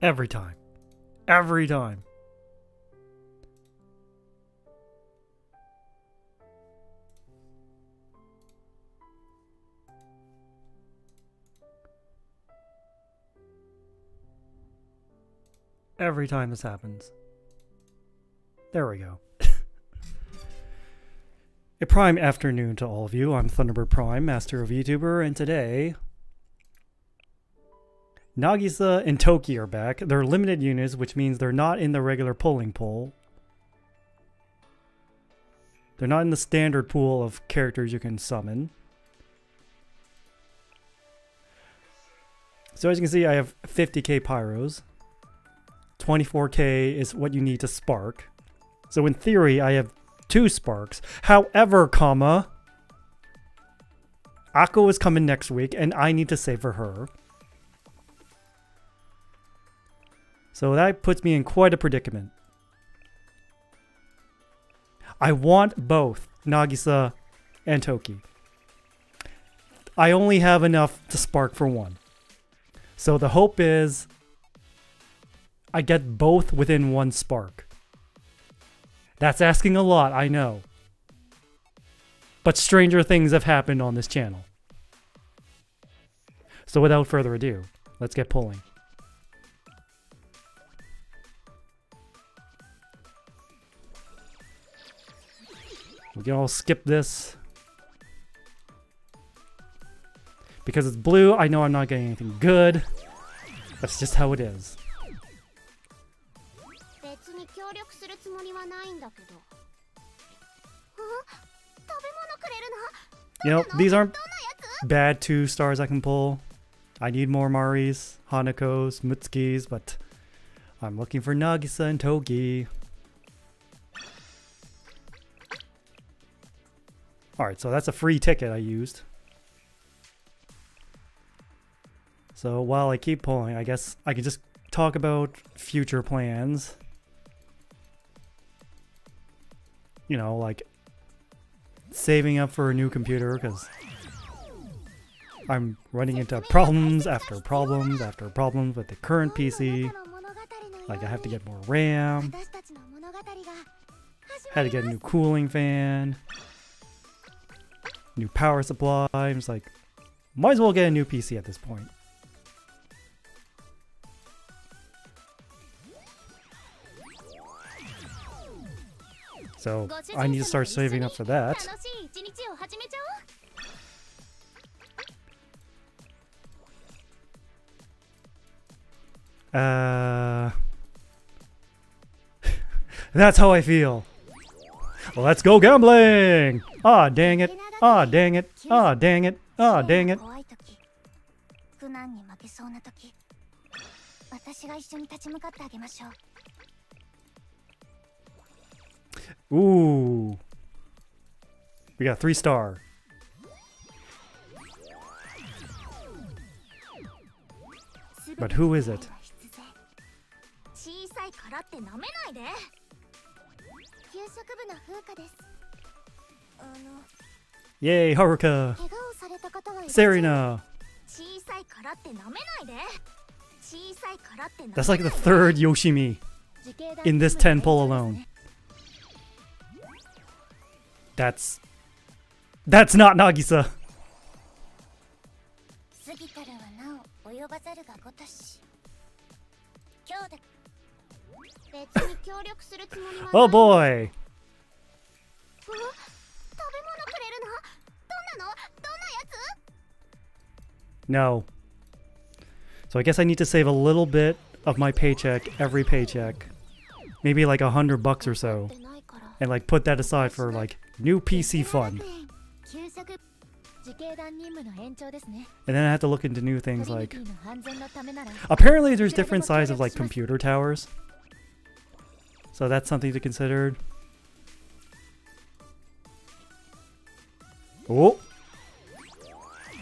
Every time. Every time. Every time this happens. There we go. A prime afternoon to all of you. I'm Thunderbird Prime, Master of YouTuber, and today Nagisa and Toki are back. They're limited units, which means they're not in the regular polling pool. They're not in the standard pool of characters you can summon. So as you can see, I have 50k pyros. 24k is what you need to spark. So in theory, I have 2 sparks. However, comma, Akko is coming next week, and I need to save for her. So that puts me in quite a predicament. I want both Nagisa and Toki. I only have enough to spark for one. So the hope is I get both within 1 spark. That's asking a lot, I know. But stranger things have happened on this channel. So without further ado, let's get pulling. We can all skip this. Because it's blue, I know I'm not getting anything good. That's just how it is. You know, these aren't bad 2 stars I can pull. I need more Maris, Hanakos, Mutsukis, but I'm looking for Nagisa and Toki. Alright, so that's a free ticket I used. So while I keep pulling, I guess I can just talk about future plans. You know, like saving up for a new computer, because I'm running into problems after problems after problems with the current PC. Like I have to get more RAM. Had to get a new cooling fan. New power supply. I'm just like, might as well get a new PC at this point. So I need to start saving up for that. That's how I feel. Let's go gambling! Ah, dang it. Ah, dang it. Ah, dang it. Ah, dang it. Ooh. We got 3 star. But who is it? Yay, Haruka! Serena! That's like the 3rd Yoshimi in this 10 pull alone. That's not Nagisa. Oh boy. No. So I guess I need to save a little bit of my paycheck every paycheck. Maybe like $100 or so. And like put that aside for like new PC fund. And then I have to look into new things like... Apparently there's different sizes of like computer towers. So that's something to consider. Oh!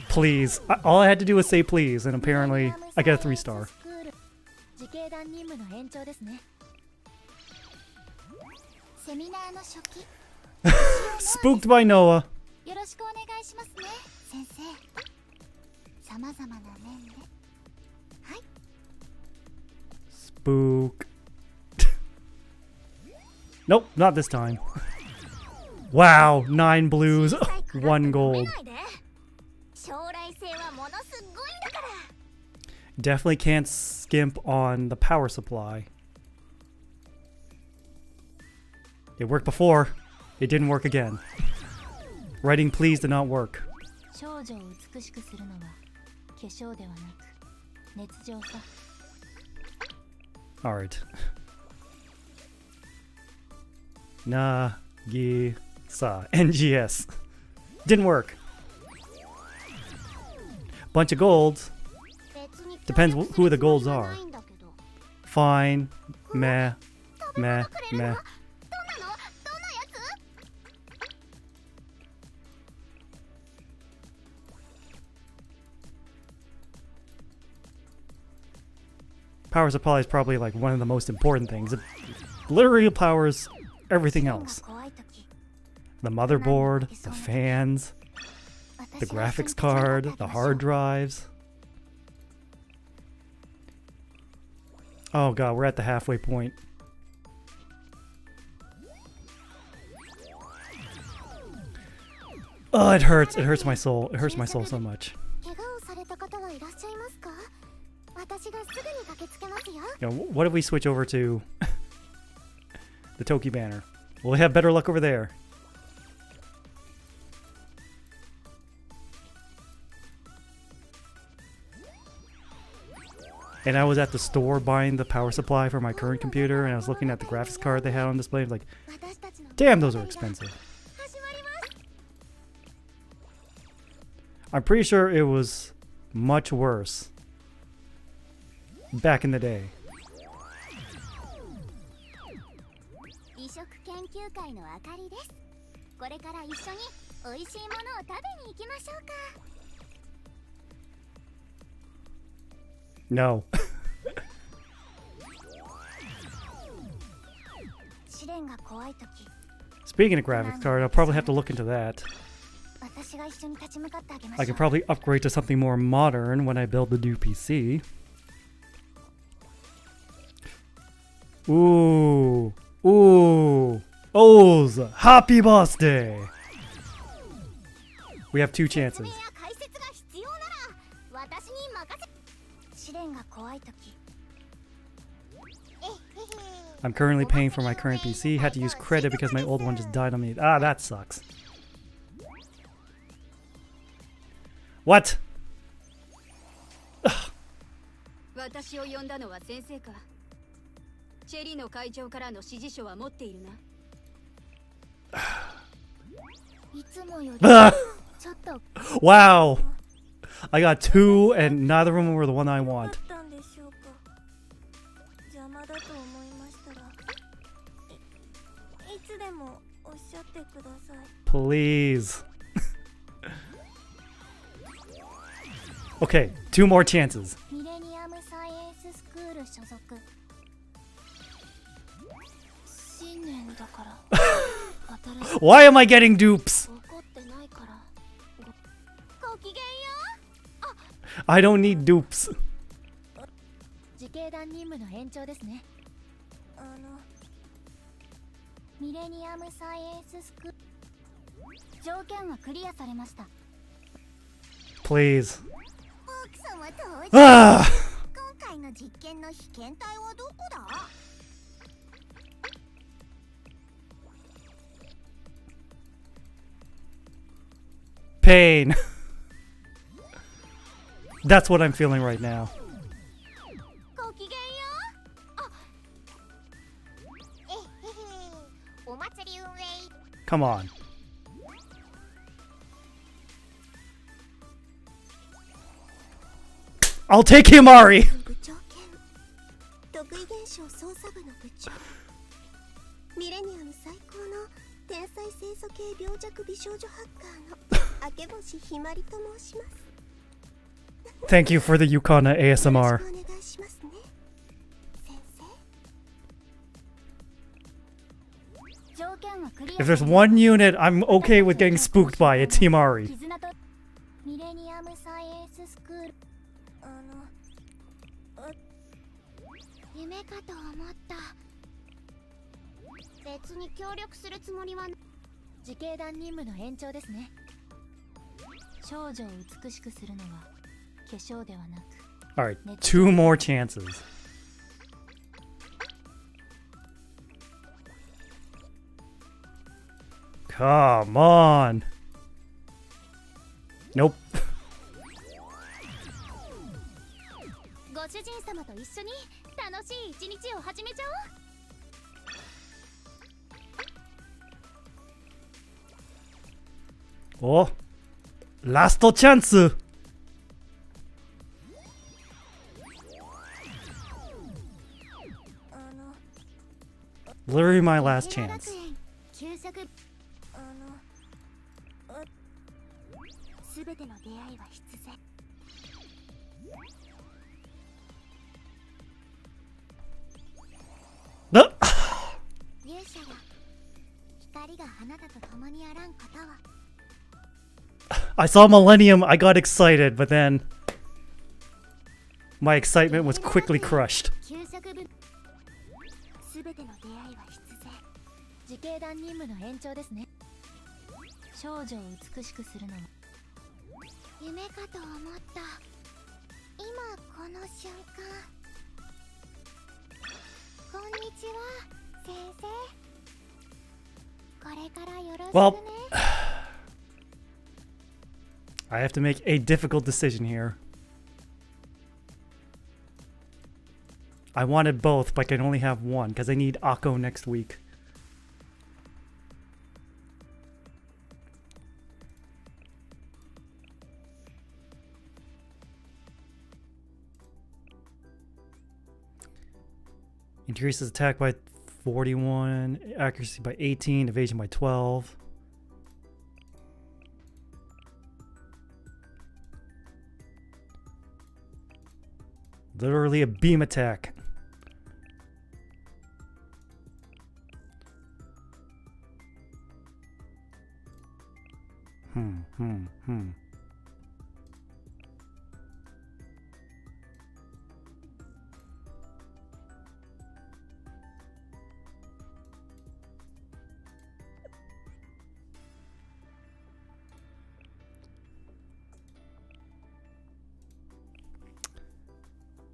Please. All I had to do was say please, and apparently I got a 3 star. Spooked by Noah. Spook. Nope, not this time. Wow, 9 blues, 1 gold. Definitely can't skimp on the power supply. It worked before. It didn't work again. Writing please did not work. Alright. Nagisa. NGS. Didn't work. Bunch of golds. Depends who the golds are. Fine. Meh. Meh. Meh. Power supply is probably like one of the most important things. It literally powers everything else. The motherboard, the fans, the graphics card, the hard drives. Oh god, we're at the halfway point. Oh, it hurts. It hurts my soul. It hurts my soul so much. You know, what if we switch over to the Toki banner? We'll have better luck over there. And I was at the store buying the power supply for my current computer, and I was looking at the graphics card they had on display. I was like, damn, those are expensive. I'm pretty sure it was much worse back in the day. No. Speaking of graphics card, I'll probably have to look into that. I could probably upgrade to something more modern when I build the new PC. Ooh. Ooh. O's. Happy birthday. We have 2 chances. I'm currently paying for my current PC. Had to use credit because my old one just died on me. Ah, that sucks. What? Wow. I got 2 and neither of them were the one I want. Please. Okay, 2 more chances. Why am I getting dupes? I don't need dupes. Please. Ah! Pain. That's what I'm feeling right now. Come on. I'll take Himari! Thank you for the Yukana ASMR. If there's one unit I'm okay with getting spooked by, it's Himari. 夢かと思った。別に協力するつもりは。自警団任務の延長ですね。少女を美しくするのは化粧ではなく。Alright, 2 more chances. Come on. Nope. ご主人様と一緒に楽しい一日を始めちゃおう。Oh, last chance. Literally my last chance. すべての出会いは必然。勇者よ、光があなたと共にあらん方は。I saw Millennium, I got excited, but then my excitement was quickly crushed. すべての出会いは必然。自警団任務の延長ですね。少女を美しくするのは夢かと思った。今この瞬間。こんにちは、先生。これからよろしくね。Well, I have to make a difficult decision here. I wanted both, but I can only have one because I need Akko next week. Increases attack by 41, accuracy by 18, evasion by 12. Literally a beam attack.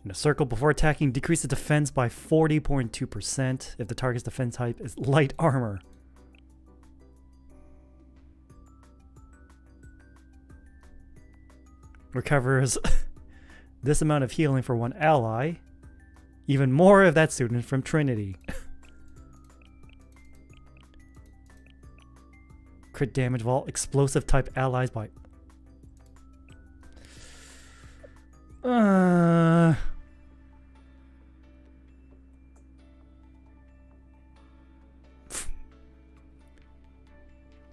In a circle before attacking, decrease the defense by 40.2% if the target's defense type is light armor. Recovers this amount of healing for one ally. Even more if that student from Trinity. Crit damage of all explosive type allies by...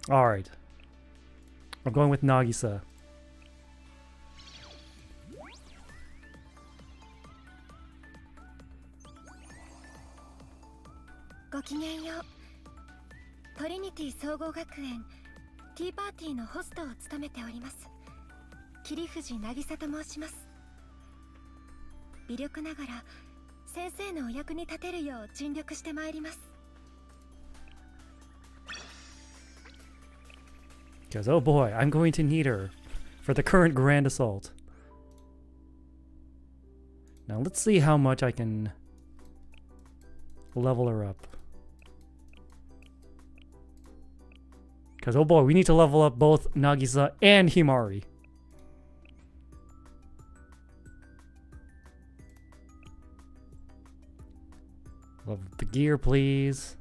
Alright. I'm going with Nagisa. Trinity 総合学園ティーパーティーのホストを務めております。桐藤渚と申します。微力ながら先生のお役に立てるよう尽力してまいります。Because, oh boy, I'm going to need her for the current Grand Assault. Now let's see how much I can level her up. Because, oh boy, we need to level up both Nagisa and Himari. Love the gear, please.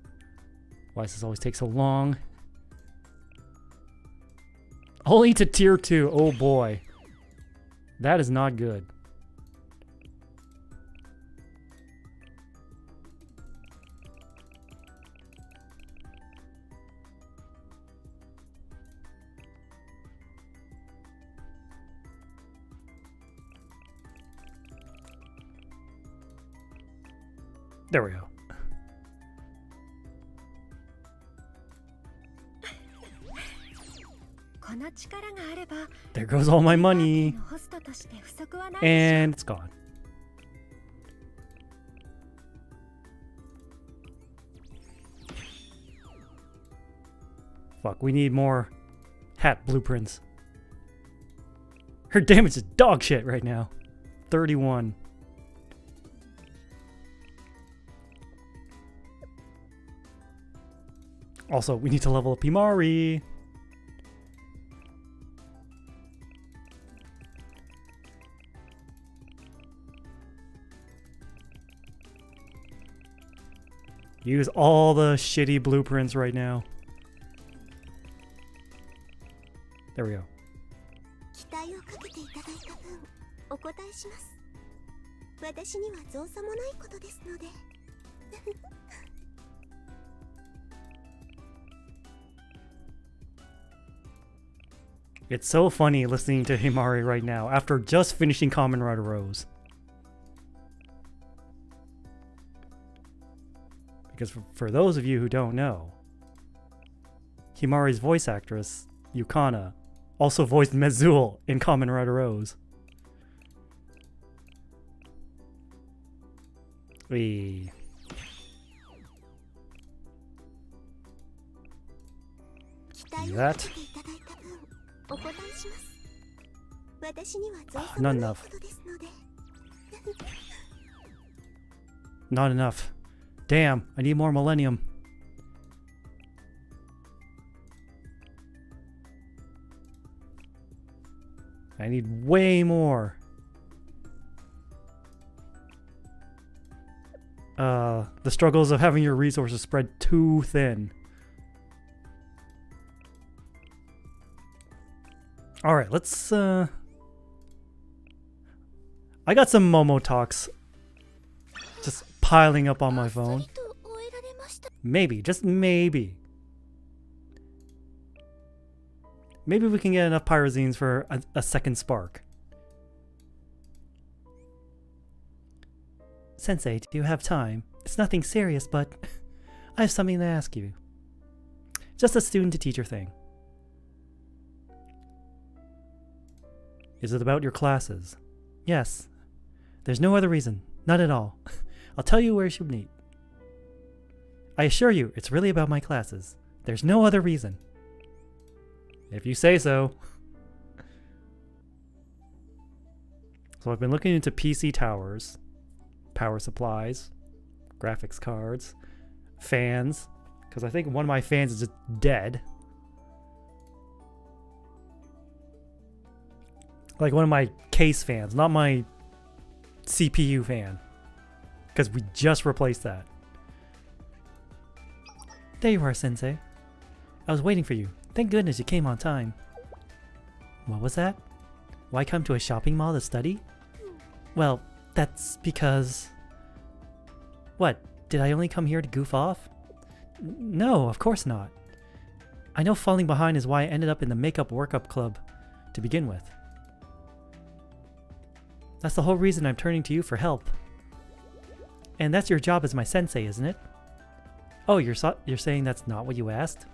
Why does this always take so long? Only to tier 2. Oh boy. That is not good. There we go. There goes all my money. And it's gone. Fuck, we need more hat blueprints. Her damage is dog shit right now. 31. Also, we need to level up Himari. Use all the shitty blueprints right now. There we go. It's so funny listening to Himari right now after just finishing Kamen Rider Rose. Because for those of you who don't know, Himari's voice actress, Yukana, also voiced Mezul in Kamen Rider Rose. We do that. Not enough. Not enough. Damn, I need more Millennium. I need way more. The struggles of having your resources spread too thin. Alright, let's I got some Momo talks just piling up on my phone. Maybe, just maybe. Maybe we can get enough Pyrazines for a second spark. Sensei, do you have time? It's nothing serious, but I have something to ask you. Just a student-to-teacher thing. Is it about your classes? Yes. There's no other reason. None at all. I'll tell you where you should meet. I assure you, it's really about my classes. There's no other reason. If you say so. So I've been looking into PC towers, power supplies, graphics cards, fans, because I think one of my fans is just dead. Like one of my case fans, not my CPU fan. Because we just replaced that. There you are, Sensei. I was waiting for you. Thank goodness you came on time. What was that? Why come to a shopping mall to study? Well, that's because... What? Did I only come here to goof off? No, of course not. I know falling behind is why I ended up in the makeup workup club to begin with. That's the whole reason I'm turning to you for help. And that's your job as my sensei, isn't it? Oh, you're saying that's not what you asked?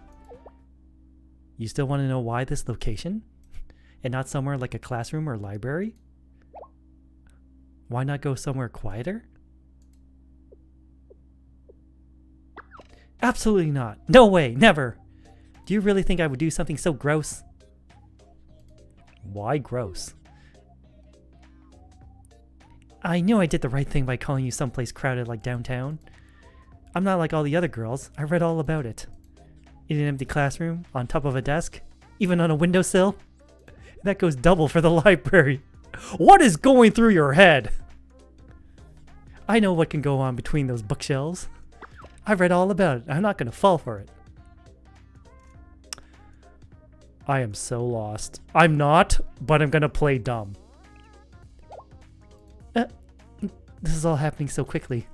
You still want to know why this location? And not somewhere like a classroom or library? Why not go somewhere quieter? Absolutely not. No way, never. Do you really think I would do something so gross? Why gross? I knew I did the right thing by calling you someplace crowded like downtown. I'm not like all the other girls. I read all about it. In an empty classroom, on top of a desk, even on a windowsill. That goes double for the library. What is going through your head? I know what can go on between those bookshelves. I read all about it. I'm not going to fall for it. I am so lost. I'm not, but I'm going to play dumb. This is all happening so quickly.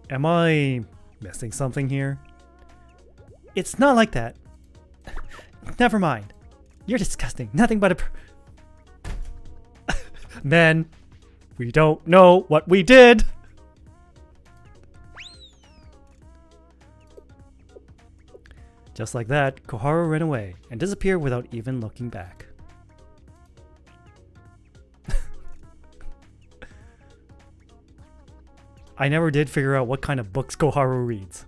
Am I missing something here? It's not like that. Never mind. You're disgusting. Nothing but a... Men, we don't know what we did. Just like that, Koharu ran away and disappeared without even looking back. I never did figure out what kind of books Koharu reads.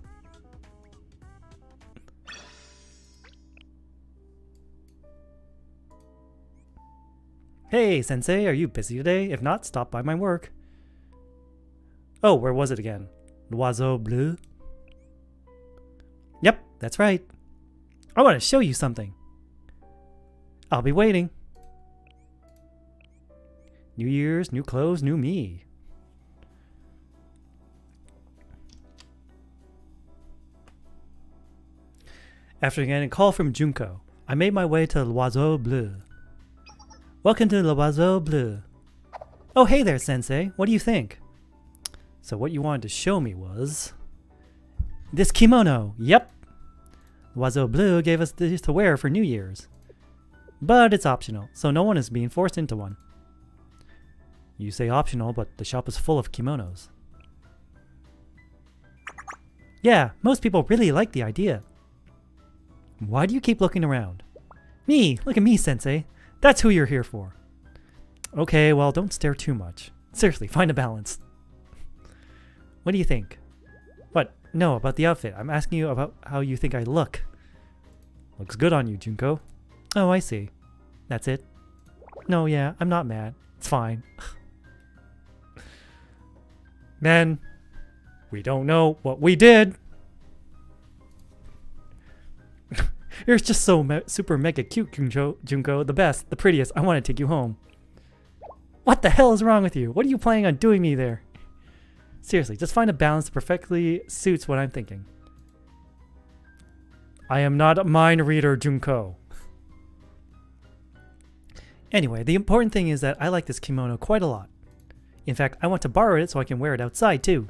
Hey, Sensei, are you busy today? If not, stop by my work. Oh, where was it again? L'Oiseau Bleu? Yep, that's right. I want to show you something. I'll be waiting. New Year's, new clothes, new me. After getting a call from Junko, I made my way to L'Oiseau Bleu. Welcome to L'Oiseau Bleu. Oh, hey there, Sensei. What do you think? So what you wanted to show me was... this kimono. Yep. L'Oiseau Bleu gave us this to wear for New Year's. But it's optional, so no one is being forced into one. You say optional, but the shop is full of kimonos. Yeah, most people really like the idea. Why do you keep looking around? Me! Look at me, Sensei. That's who you're here for. Okay, well, don't stare too much. Seriously, find a balance. What do you think? What? No, about the outfit. I'm asking you about how you think I look. Looks good on you, Junko. Oh, I see. That's it? No, yeah, I'm not mad. It's fine. Man, we don't know what we did. You're just so super mega cute, Junko. The best, the prettiest. I want to take you home. What the hell is wrong with you? What are you planning on doing me there? Seriously, just find a balance that perfectly suits what I'm thinking. I am not a mind reader, Junko. Anyway, the important thing is that I like this kimono quite a lot. In fact, I want to borrow it so I can wear it outside too.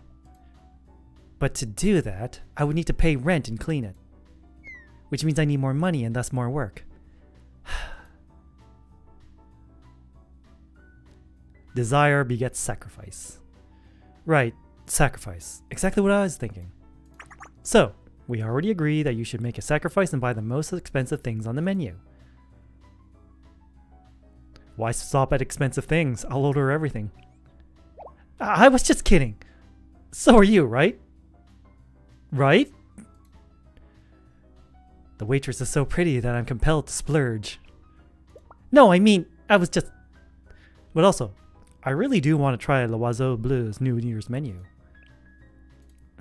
But to do that, I would need to pay rent and clean it. Which means I need more money and thus more work. Desire begets sacrifice. Right, sacrifice. Exactly what I was thinking. So, we already agree that you should make a sacrifice and buy the most expensive things on the menu. Why stop at expensive things? I'll order everything. I was just kidding. So are you, right? Right? The waitress is so pretty that I'm compelled to splurge. No, I mean, I was just... But also, I really do want to try L'Oiseau Bleu's New Year's menu.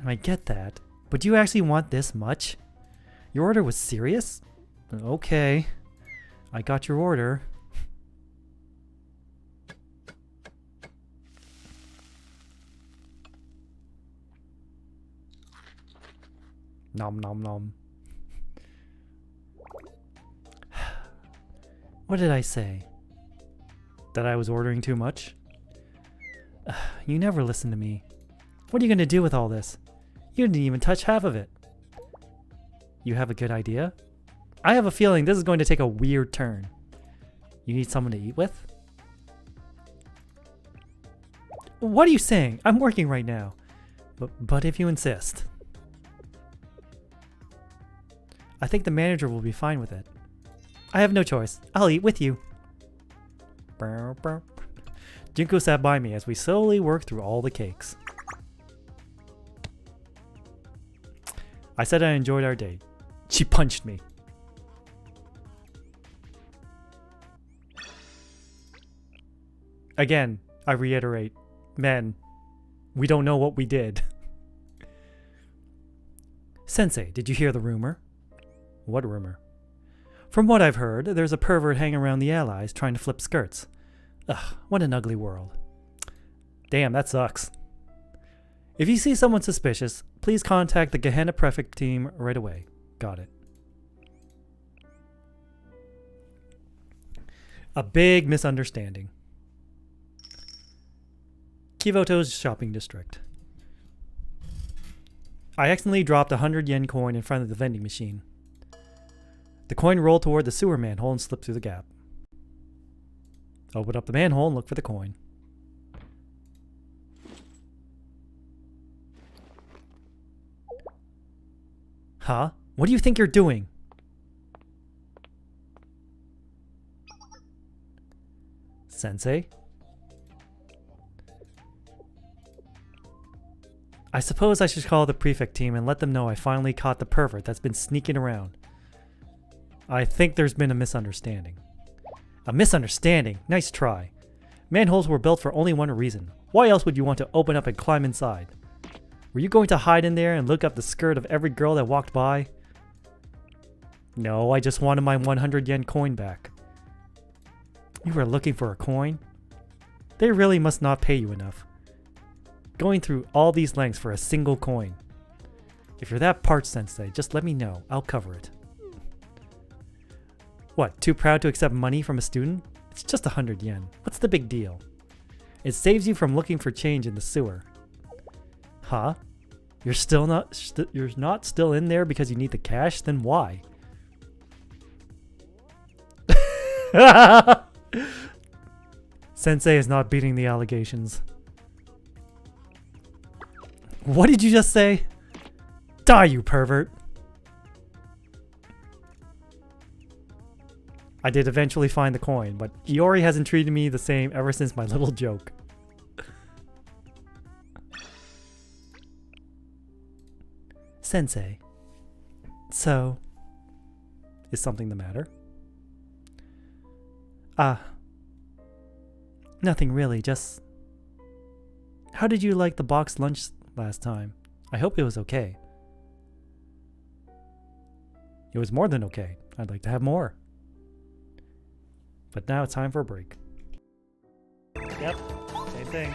I get that, but do you actually want this much? Your order was serious? Okay. I got your order. Nom nom nom. What did I say? That I was ordering too much? You never listen to me. What are you going to do with all this? You didn't even touch half of it. You have a good idea? I have a feeling this is going to take a weird turn. You need someone to eat with? What are you saying? I'm working right now. But if you insist. I think the manager will be fine with it. I have no choice. I'll eat with you. Junko sat by me as we slowly worked through all the cakes. I said I enjoyed our date. She punched me. Again, I reiterate, men, we don't know what we did. Sensei, did you hear the rumor? What rumor? From what I've heard, there's a pervert hanging around the Allies trying to flip skirts. Ugh, what an ugly world. Damn, that sucks. If you see someone suspicious, please contact the Gehenna Prefect team right away. Got it. A big misunderstanding. Kivoto's shopping district. I accidentally dropped a 100 yen coin in front of the vending machine. The coin rolled toward the sewer manhole and slipped through the gap. Open up the manhole and look for the coin. Huh? What do you think you're doing? Sensei? I suppose I should call the prefect team and let them know I finally caught the pervert that's been sneaking around. I think there's been a misunderstanding. A misunderstanding. Nice try. Manholes were built for only one reason. Why else would you want to open up and climb inside? Were you going to hide in there and look up the skirt of every girl that walked by? No, I just wanted my 100 yen coin back. You were looking for a coin? They really must not pay you enough. Going through all these lengths for a single coin. If you're that part, Sensei, just let me know. I'll cover it. What, too proud to accept money from a student? It's just 100 yen. What's the big deal? It saves you from looking for change in the sewer. Huh? You're not still in there because you need the cash? Then why? Sensei is not beating the allegations. What did you just say? Die, you pervert! I did eventually find the coin, but Iori hasn't treated me the same ever since my little joke. Sensei. So, is something the matter? Nothing really, just... How did you like the boxed lunch last time? I hope it was okay. It was more than okay. I'd like to have more. But now it's time for a break. Yep, same thing.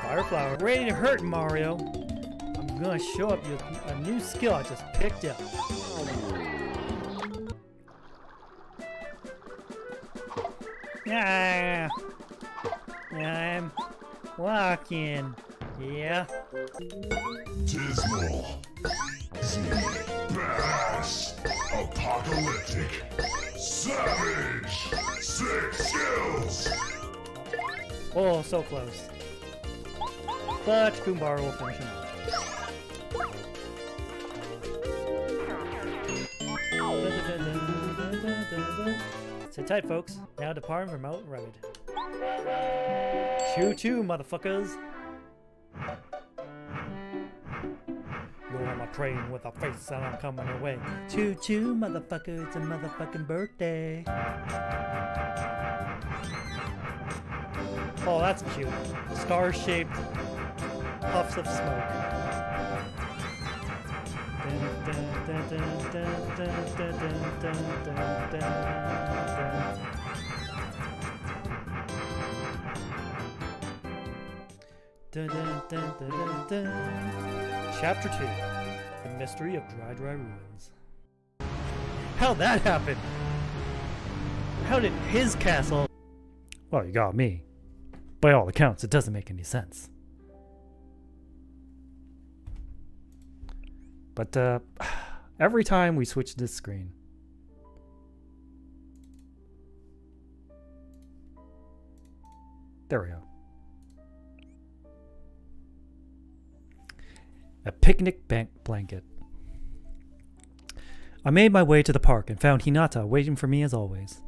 Fire flower. Ready to hurt, Mario. I'm gonna show up a new skill I just picked up. Yeah, I'm walking. Yeah. Dismal, bash, apocalyptic, savage, 6 skills. Oh, so close. But Kumbara will finish him off. Sit tight, folks. Now departing from Mount Rugged. Choo-choo, motherfuckers. You're on my train with a face and I'm coming your way. Choo-choo, motherfucker. It's a motherfucking birthday. Oh, that's cute. Star-shaped puffs of smoke. Chapter 2. The Mystery of Dry Ruins. How'd that happen? How did his castle... Well, you got me. By all accounts, it doesn't make any sense. But, every time we switch this screen... There we go. A picnic blanket. I made my way to the park and found Hinata waiting for me as always.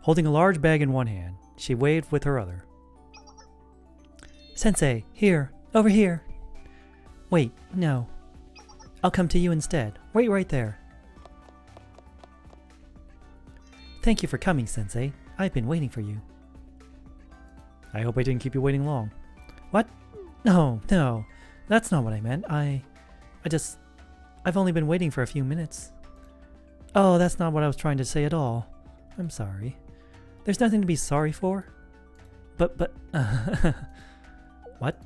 Holding a large bag in one hand, she waved with her other. Sensei, here, over here. Wait, no. I'll come to you instead. Wait right there. Thank you for coming, Sensei. I've been waiting for you. I hope I didn't keep you waiting long. What? No. That's not what I meant. I've only been waiting for a few minutes. Oh, that's not what I was trying to say at all. I'm sorry. There's nothing to be sorry for. But, what?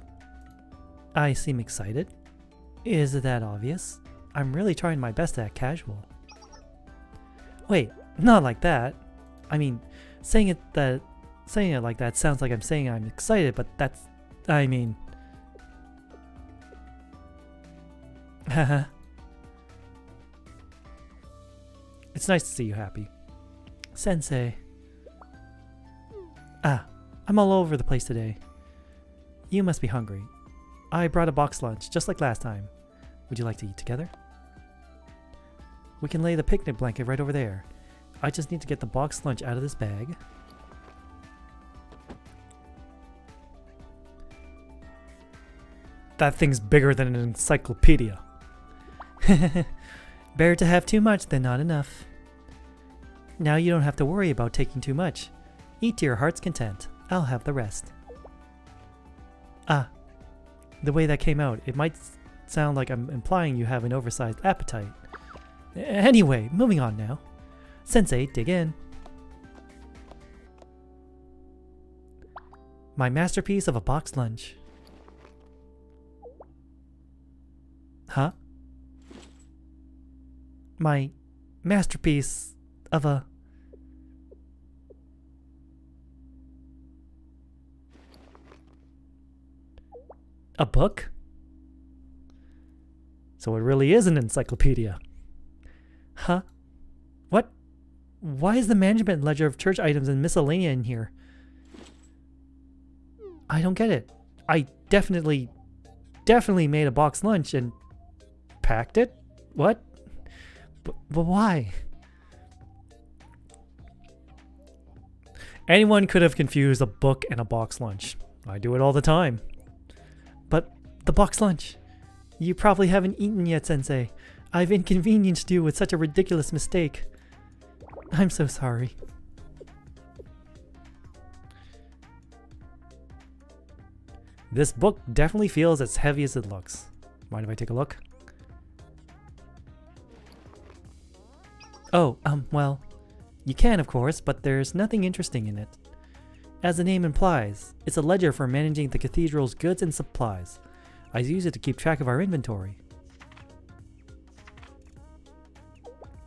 I seem excited. Is it that obvious? I'm really trying my best to act casual. Wait, not like that. I mean, saying it like that sounds like I'm saying I'm excited, but that's... I mean... Haha. It's nice to see you happy. Sensei. I'm all over the place today. You must be hungry. I brought a box lunch, just like last time. Would you like to eat together? We can lay the picnic blanket right over there. I just need to get the box lunch out of this bag. That thing's bigger than an encyclopedia. Better to have too much than not enough. Now you don't have to worry about taking too much. Eat to your heart's content. I'll have the rest. Ah, the way that came out, it might sound like I'm implying you have an oversized appetite. Anyway, moving on now. Sensei, dig in. My masterpiece of a boxed lunch. Huh? My masterpiece of a... A book? So it really is an encyclopedia. Huh? What? Why is the management ledger of church items and miscellanea in here? I don't get it. I definitely made a boxed lunch and packed it? What? But why? Anyone could have confused a book and a boxed lunch. I do it all the time. But the boxed lunch. You probably haven't eaten yet, Sensei. I've inconvenienced you with such a ridiculous mistake. I'm so sorry. This book definitely feels as heavy as it looks. Mind if I take a look? Oh, well, you can of course, but there's nothing interesting in it. As the name implies, it's a ledger for managing the cathedral's goods and supplies. I use it to keep track of our inventory.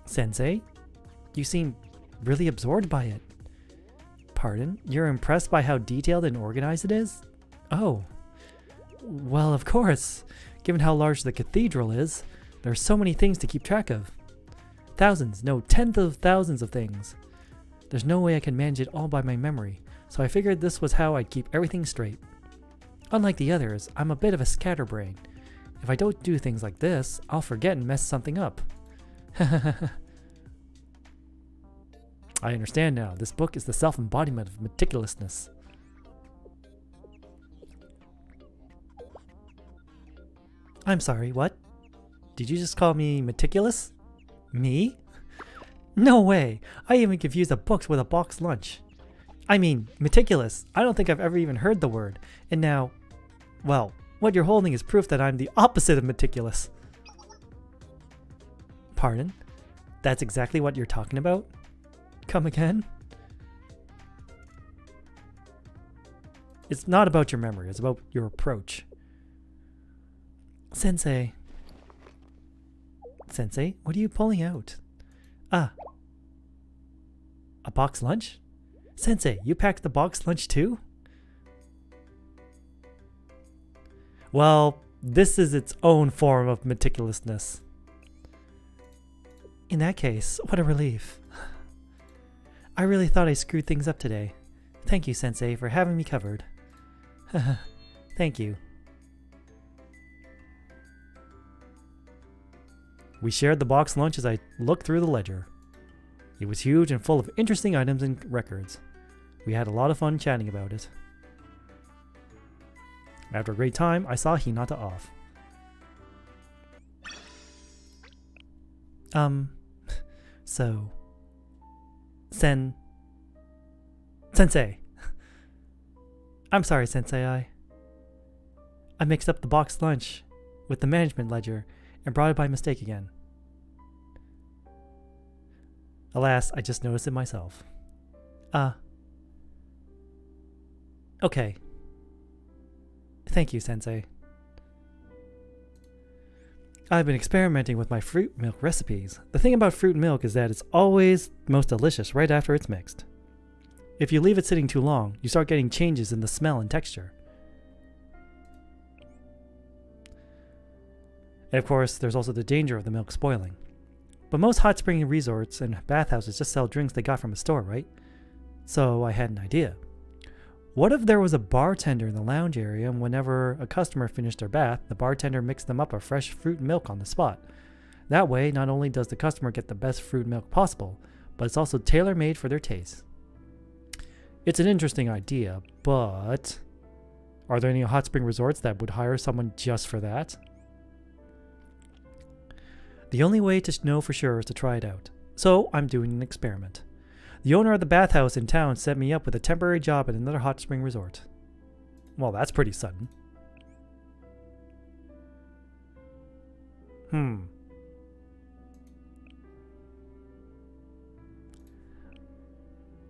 Sensei, you seem really absorbed by it. Pardon? You're impressed by how detailed and organized it is? Oh. Well, of course. Given how large the cathedral is, there are so many things to keep track of. Thousands, no, tens of thousands of things. There's no way I can manage it all by my memory, so I figured this was how I'd keep everything straight. Unlike the others, I'm a bit of a scatterbrain. If I don't do things like this, I'll forget and mess something up. I understand now. This book is the self-embodiment of meticulousness. I'm sorry, what? Did you just call me meticulous? Me? No way! I even confused a book with a boxed lunch. I mean, meticulous. I don't think I've ever even heard the word. And now, well, what you're holding is proof that I'm the opposite of meticulous. Pardon? That's exactly what you're talking about? Come again? It's not about your memory, it's about your approach. Sensei, what are you pulling out? Ah. A boxed lunch? Sensei, you packed the boxed lunch too? Well, this is its own form of meticulousness. In that case, what a relief. I really thought I screwed things up today. Thank you, Sensei, for having me covered. Thank you. We shared the boxed lunch as I looked through the ledger. It was huge and full of interesting items and records. We had a lot of fun chatting about it. After a great time, I saw Hinata off. So... Sensei. I'm sorry, Sensei, I mixed up the boxed lunch with the management ledger and brought it by mistake again. Alas, I just noticed it myself. Okay. Thank you, Sensei. I've been experimenting with my fruit milk recipes. The thing about fruit milk is that it's always most delicious right after it's mixed. If you leave it sitting too long, you start getting changes in the smell and texture. And of course, there's also the danger of the milk spoiling. But most hot spring resorts and bathhouses just sell drinks they got from a store, right? So I had an idea. What if there was a bartender in the lounge area, and whenever a customer finished their bath, the bartender mixed them up a fresh fruit milk on the spot? That way, not only does the customer get the best fruit milk possible, but it's also tailor-made for their taste. It's an interesting idea, but Are there any hot spring resorts that would hire someone just for that? The only way to know for sure is to try it out. So I'm doing an experiment. The owner of the bathhouse in town set me up with a temporary job at another hot spring resort. Well, that's pretty sudden.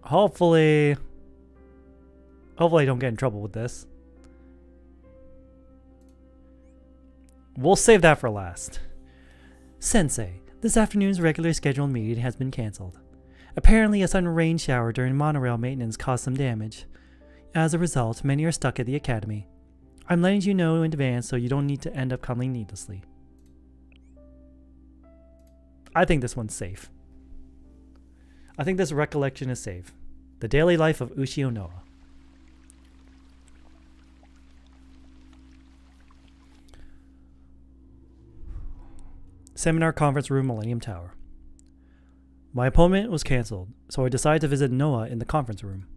Hopefully I don't get in trouble with this. We'll save that for last. Sensei, this afternoon's regularly scheduled meeting has been cancelled. Apparently, a sudden rain shower during monorail maintenance caused some damage. As a result, many are stuck at the academy. I'm letting you know in advance so you don't need to end up coming needlessly. I think this one's safe. I think this recollection is safe. The daily life of Ushio Noa. Seminar Conference Room, Millennium Tower. My appointment was cancelled, so I decided to visit Noah in the conference room.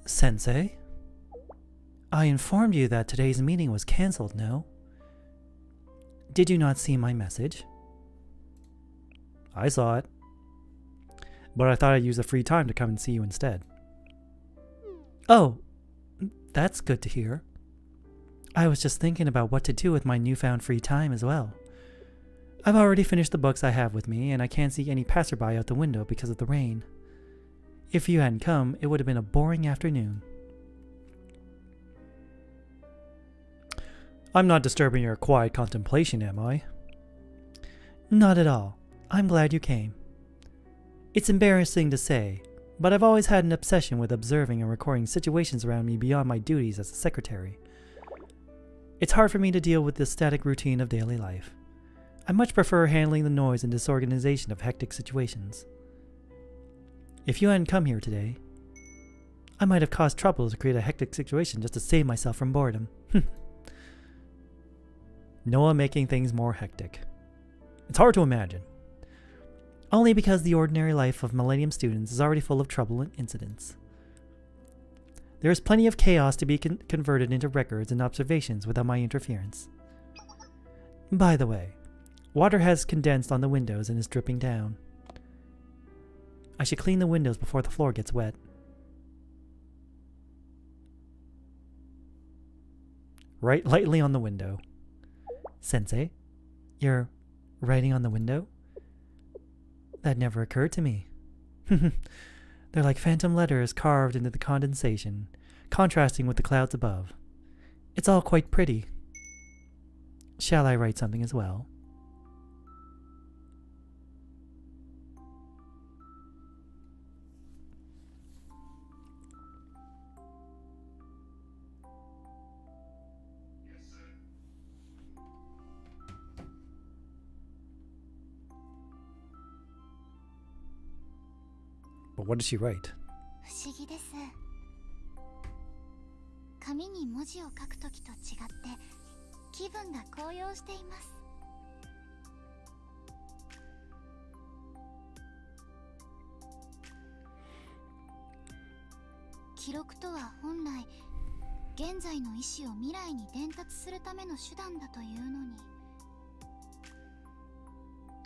Sensei? I informed you that today's meeting was cancelled, no? Did you not see my message? I saw it. But I thought I'd use the free time to come and see you instead. Oh, that's good to hear. I was just thinking about what to do with my newfound free time as well. I've already finished the books I have with me, and I can't see any passerby out the window because of the rain. If you hadn't come, it would have been a boring afternoon. I'm not disturbing your quiet contemplation, am I? Not at all. I'm glad you came. It's embarrassing to say, but I've always had an obsession with observing and recording situations around me beyond my duties as a secretary. It's hard for me to deal with the static routine of daily life. I much prefer handling the noise and disorganization of hectic situations. If you hadn't come here today, I might have caused trouble to create a hectic situation just to save myself from boredom. Noah making things more hectic. It's hard to imagine. Only because the ordinary life of Millennium students is already full of trouble and incidents. There is plenty of chaos to be converted into records and observations without my interference. By the way, water has condensed on the windows and is dripping down. I should clean the windows before the floor gets wet. Write lightly on the window. Sensei, you're writing on the window? That never occurred to me. They're like phantom letters carved into the condensation, contrasting with the clouds above. It's all quite pretty. Shall I write something as well? But what did she write? 不思議です。紙に文字を書くときと違って気分が高揚しています。記録とは本来現在の意思を未来に伝達するための手段だというのに、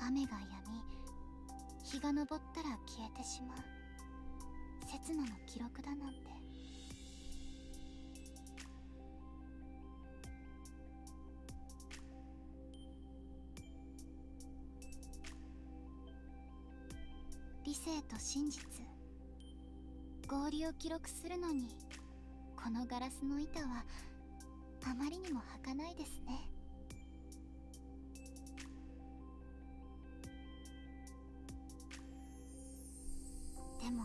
雨が止み日が昇ったら消えてしまう刹那の記録だなんて。理性と真実、合理を記録するのにこのガラスの板はあまりにも儚いですね。でも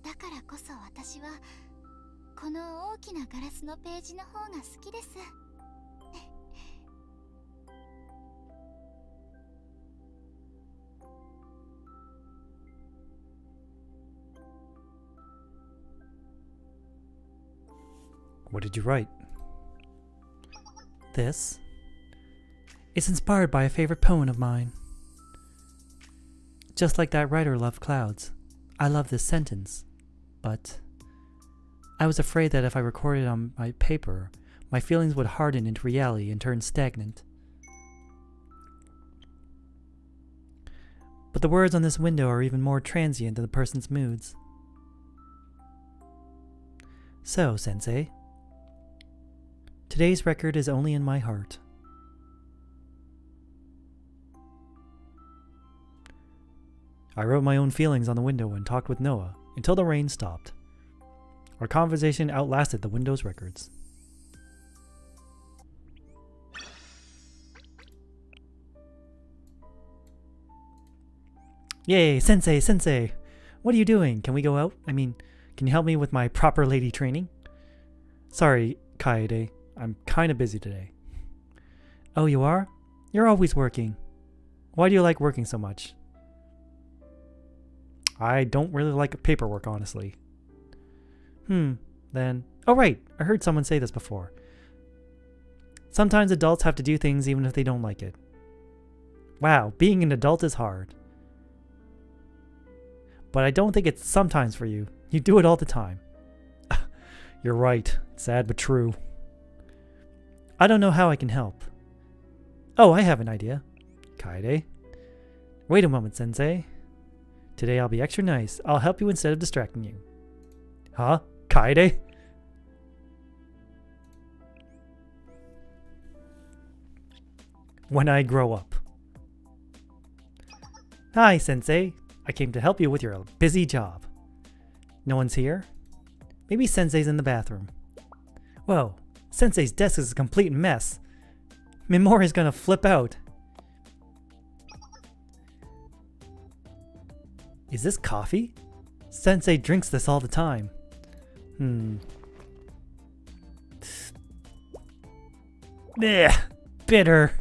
だからこそ私はこの大きなガラスのページの方が好きです。What did you write? This. It's inspired by a favorite poem of mine. Just like that writer loved clouds, I love this sentence, but I was afraid that if I recorded it on my paper, my feelings would harden into reality and turn stagnant. But the words on this window are even more transient than the person's moods. So, Sensei, today's record is only in my heart. I wrote my own feelings on the window and talked with Noah until the rain stopped. Our conversation outlasted the window's records. Yay, Sensei, Sensei! What are you doing? Can we go out? I mean, can you help me with my proper lady training? Sorry, Kaede. I'm kinda busy today. Oh, you are? You're always working. Why do you like working so much? I don't really like paperwork, honestly. Then... Oh right, I heard someone say this before. Sometimes adults have to do things even if they don't like it. Wow, being an adult is hard. But I don't think it's sometimes for you. You do it all the time. You're right. Sad but true. I don't know how I can help. Oh, I have an idea. Kaede. Wait a moment, Sensei. Today I'll be extra nice. I'll help you instead of distracting you. Huh? Kaede? When I grow up. Hi, Sensei. I came to help you with your busy job. No one's here? Maybe Sensei's in the bathroom. Whoa, Sensei's desk is a complete mess. Mimori's gonna flip out. Is this coffee? Sensei drinks this all the time. Blech, bitter.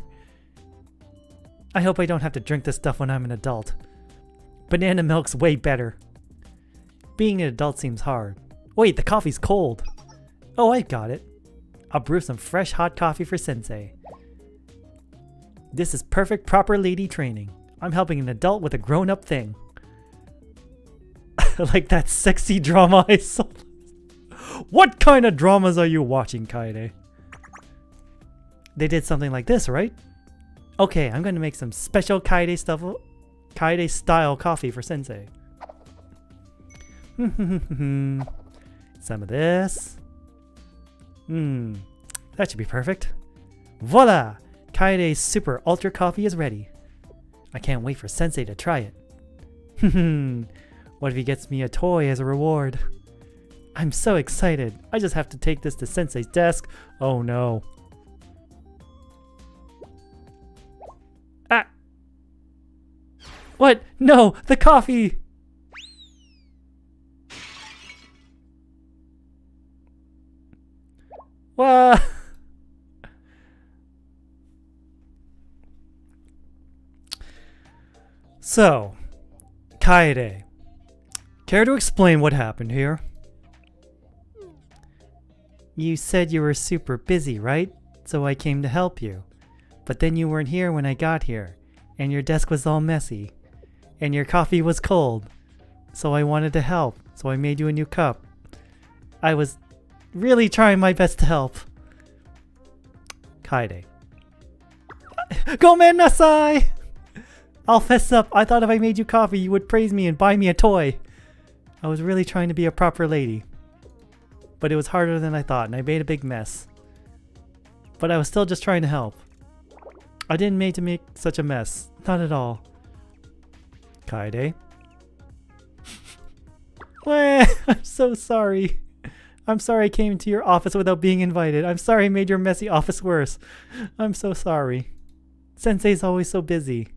I hope I don't have to drink this stuff when I'm an adult. Banana milk's way better. Being an adult seems hard. Wait, the coffee's cold. Oh, I got it. I'll brew some fresh hot coffee for Sensei. This is perfect proper lady training. I'm helping an adult with a grown-up thing. Like that sexy drama I saw. What kind of dramas are you watching, Kaede? They did something like this, right? Okay, I'm gonna make some special Kaede style coffee for Sensei. Some of this. That should be perfect. Voila! Kaede's super ultra coffee is ready. I can't wait for Sensei to try it. What if he gets me a toy as a reward? I'm so excited. I just have to take this to Sensei's desk. Oh no. Ah! What? No! The coffee! What? So, Kaede, care to explain what happened here? You said you were super busy, right? So I came to help you. But then you weren't here when I got here, and your desk was all messy, and your coffee was cold. So I wanted to help, so I made you a new cup. I was really trying my best to help. Kaede. Gomen nasai! I'll fess up. I thought if I made you coffee, you would praise me and buy me a toy. I was really trying to be a proper lady. But it was harder than I thought, and I made a big mess. But I was still just trying to help. I didn't mean to make such a mess. Not at all. Kaede. I'm so sorry. I'm sorry I came to your office without being invited. I'm sorry I made your messy office worse. I'm so sorry. Sensei's always so busy.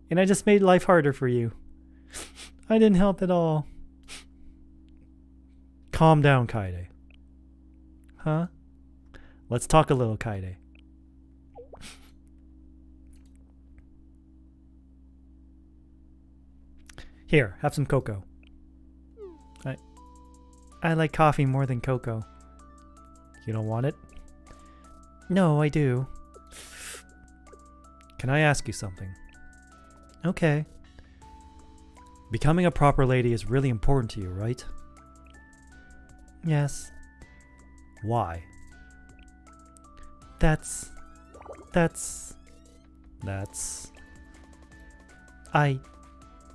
And I just made life harder for you. I didn't help at all. Calm down, Kaede. Huh? Let's talk a little, Kaede. Here, have some cocoa. I like coffee more than cocoa. You don't want it? No, I do. Can I ask you something? Okay. Becoming a proper lady is really important to you, right? Yes. Why? That's...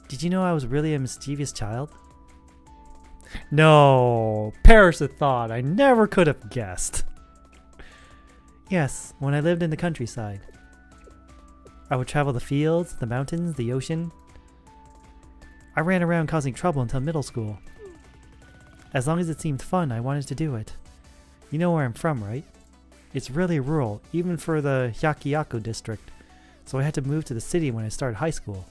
Did you know I was really a mischievous child? No, perish the thought. I never could have guessed. Yes, when I lived in the countryside. I would travel the fields, the mountains, the ocean. I ran around causing trouble until middle school. As long as it seemed fun, I wanted to do it. You know where I'm from, right? It's really rural, even for the Hyakuyaku district, so I had to move to the city when I started high school.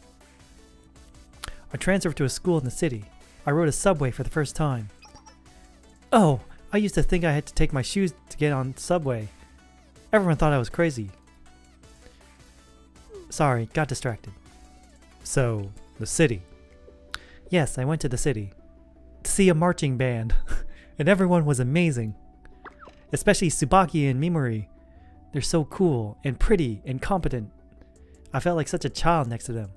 I transferred to a school in the city. I rode a subway for the first time. Oh, I used to think I had to take my shoes to get on the subway. Everyone thought I was crazy. Sorry, got distracted. So, the city. Yes, I went to the city to see a marching band, and everyone was amazing. Especially Tsubaki and Mimori. They're so cool and pretty and competent. I felt like such a child next to them.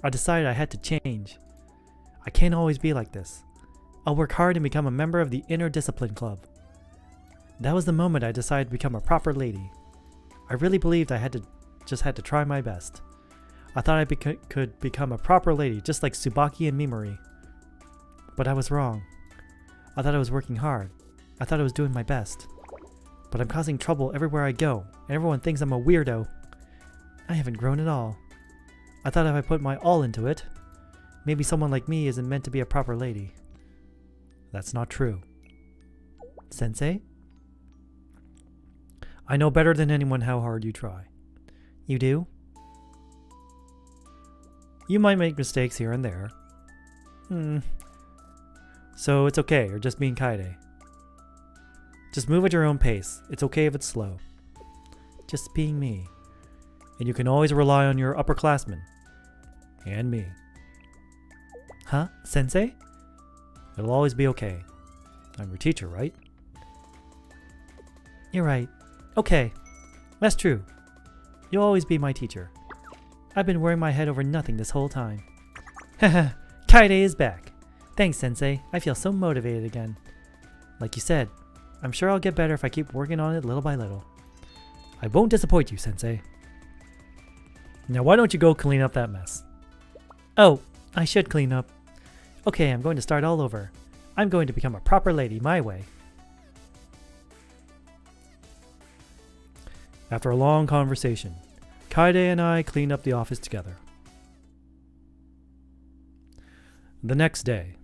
I decided I had to change. I can't always be like this. I'll work hard and become a member of the interdiscipline club. That was the moment I decided to become a proper lady. I really believed I just had to try my best. I thought I could become a proper lady just like Tsubaki and Mimori. But I was wrong. I thought I was working hard. I thought I was doing my best. But I'm causing trouble everywhere I go, and everyone thinks I'm a weirdo. I haven't grown at all. I thought if I put my all into it, maybe someone like me isn't meant to be a proper lady. That's not true. Sensei? I know better than anyone how hard you try. You do? You might make mistakes here and there. So it's okay, you're just being kaide. Just move at your own pace. It's okay if it's slow. Just being me. And you can always rely on your upperclassmen. And me. Huh? Sensei? It'll always be okay. I'm your teacher, right? You're right. Okay. That's true. You'll always be my teacher. I've been worrying my head over nothing this whole time. Haha, Kaide is back. Thanks, Sensei. I feel so motivated again. Like you said, I'm sure I'll get better if I keep working on it little by little. I won't disappoint you, Sensei. Now why don't you go clean up that mess? Oh, I should clean up. Okay, I'm going to start all over. I'm going to become a proper lady my way. After a long conversation, Kaide and I cleaned up the office together. The next day.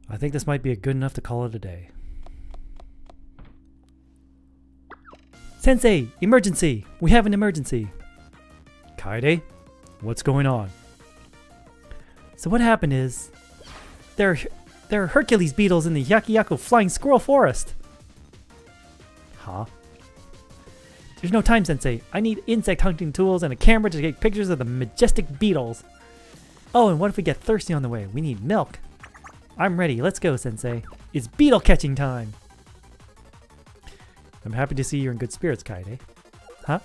I think this might be good enough to call it a day. Sensei! Emergency! We have an emergency! Kaide? What's going on? So what happened is, there are Hercules beetles in the Hyakuyaku flying squirrel forest. Huh? There's no time, Sensei. I need insect hunting tools and a camera to take pictures of the majestic beetles. Oh, and what if we get thirsty on the way? We need milk. I'm ready. Let's go, Sensei. It's beetle catching time. I'm happy to see you're in good spirits, Kaide. Huh?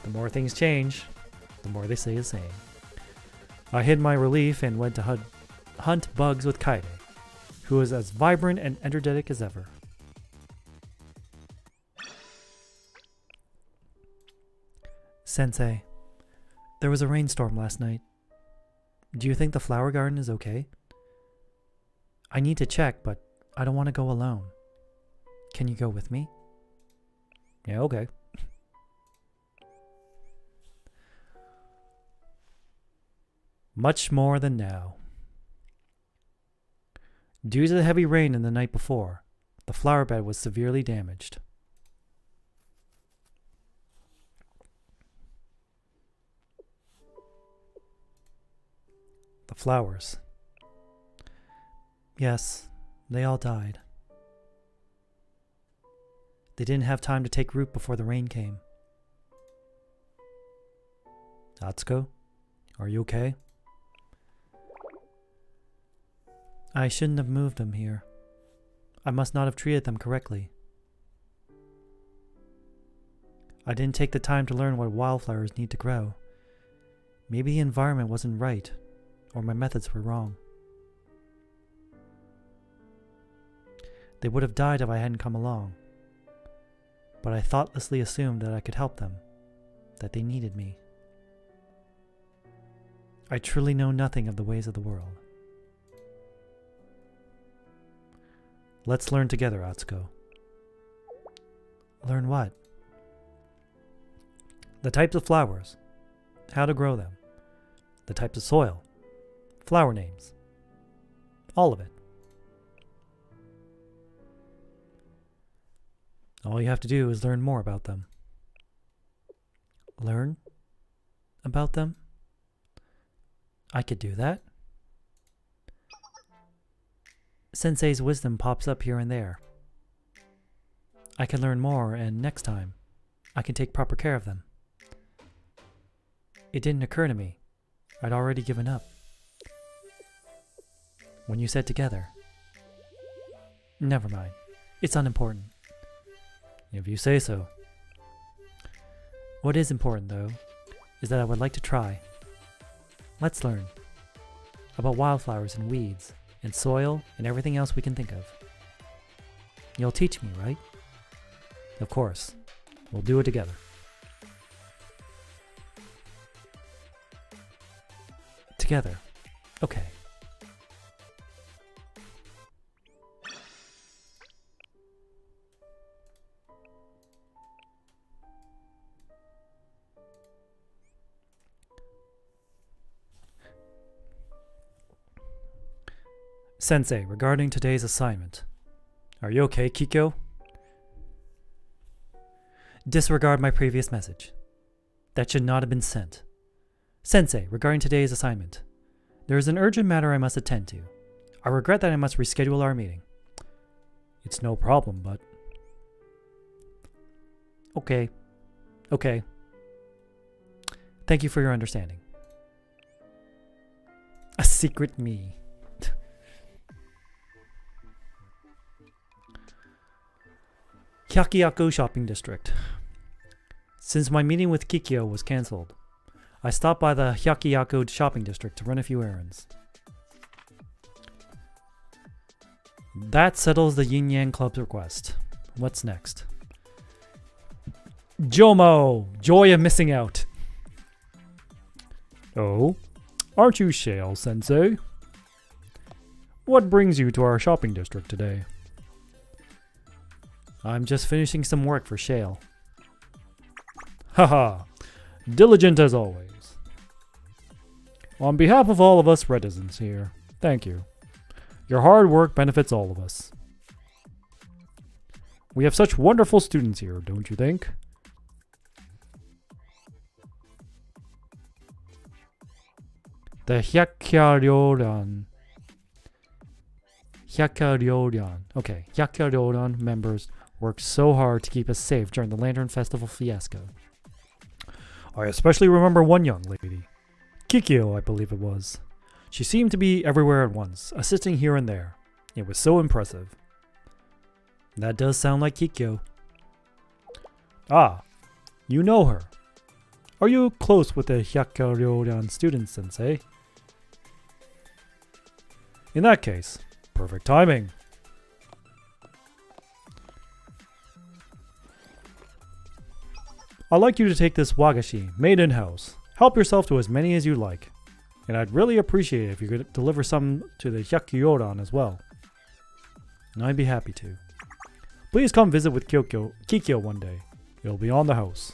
The more things change, the more they stay the same. I hid my relief and went to hunt bugs with Kaide, who was as vibrant and energetic as ever. Sensei, there was a rainstorm last night. Do you think the flower garden is okay? I need to check, but I don't want to go alone. Can you go with me? Yeah, okay. Much more than now. Due to the heavy rain in the night before, the flower bed was severely damaged. The flowers. Yes, they all died. They didn't have time to take root before the rain came. Atsuko, are you okay? I shouldn't have moved them here. I must not have treated them correctly. I didn't take the time to learn what wildflowers need to grow. Maybe the environment wasn't right, or my methods were wrong. They would have died if I hadn't come along. But I thoughtlessly assumed that I could help them, that they needed me. I truly know nothing of the ways of the world. Let's learn together, Atsuko. Learn what? The types of flowers, how to grow them, the types of soil, flower names, all of it. All you have to do is learn more about them. Learn about them? I could do that. Sensei's wisdom pops up here and there. I can learn more, and next time, I can take proper care of them. It didn't occur to me. I'd already given up. When you said together. Never mind. It's unimportant. If you say so. What is important, though, is that I would like to try. Let's learn about wildflowers and weeds and soil and everything else we can think of. You'll teach me, right? Of course. We'll do it together. Together. Okay. Sensei, regarding today's assignment. Are you okay, Kikyo? Disregard my previous message. That should not have been sent. Sensei, regarding today's assignment. There is an urgent matter I must attend to. I regret that I must reschedule our meeting. It's no problem, but... Okay. Okay. Thank you for your understanding. A secret me. Hyakuyaku Shopping District. Since my meeting with Kikyo was cancelled, I stopped by the Hyakuyaku Shopping District to run a few errands. That settles the Yin Yang Club's request. What's next? Jomo! Joy of missing out! Oh? Aren't you Shale, Sensei? What brings you to our shopping district today? I'm just finishing some work for Shale. Haha! Diligent as always. On behalf of all of us reticents here, thank you. Your hard work benefits all of us. We have such wonderful students here, don't you think? The Hyakuyaku Okay, Hyakuyaku members worked so hard to keep us safe during the Lantern Festival fiasco. I especially remember one young lady. Kikyo, I believe it was. She seemed to be everywhere at once, assisting here and there. It was so impressive. That does sound like Kikyo. Ah, you know her. Are you close with the Hyakuyaku students, Sensei? In that case, perfect timing. I'd like you to take this wagashi, made in-house. Help yourself to as many as you like. And I'd really appreciate it if you could deliver some to the Hyakuyaku as well. And I'd be happy to. Please come visit with Kikyo one day. It'll be on the house.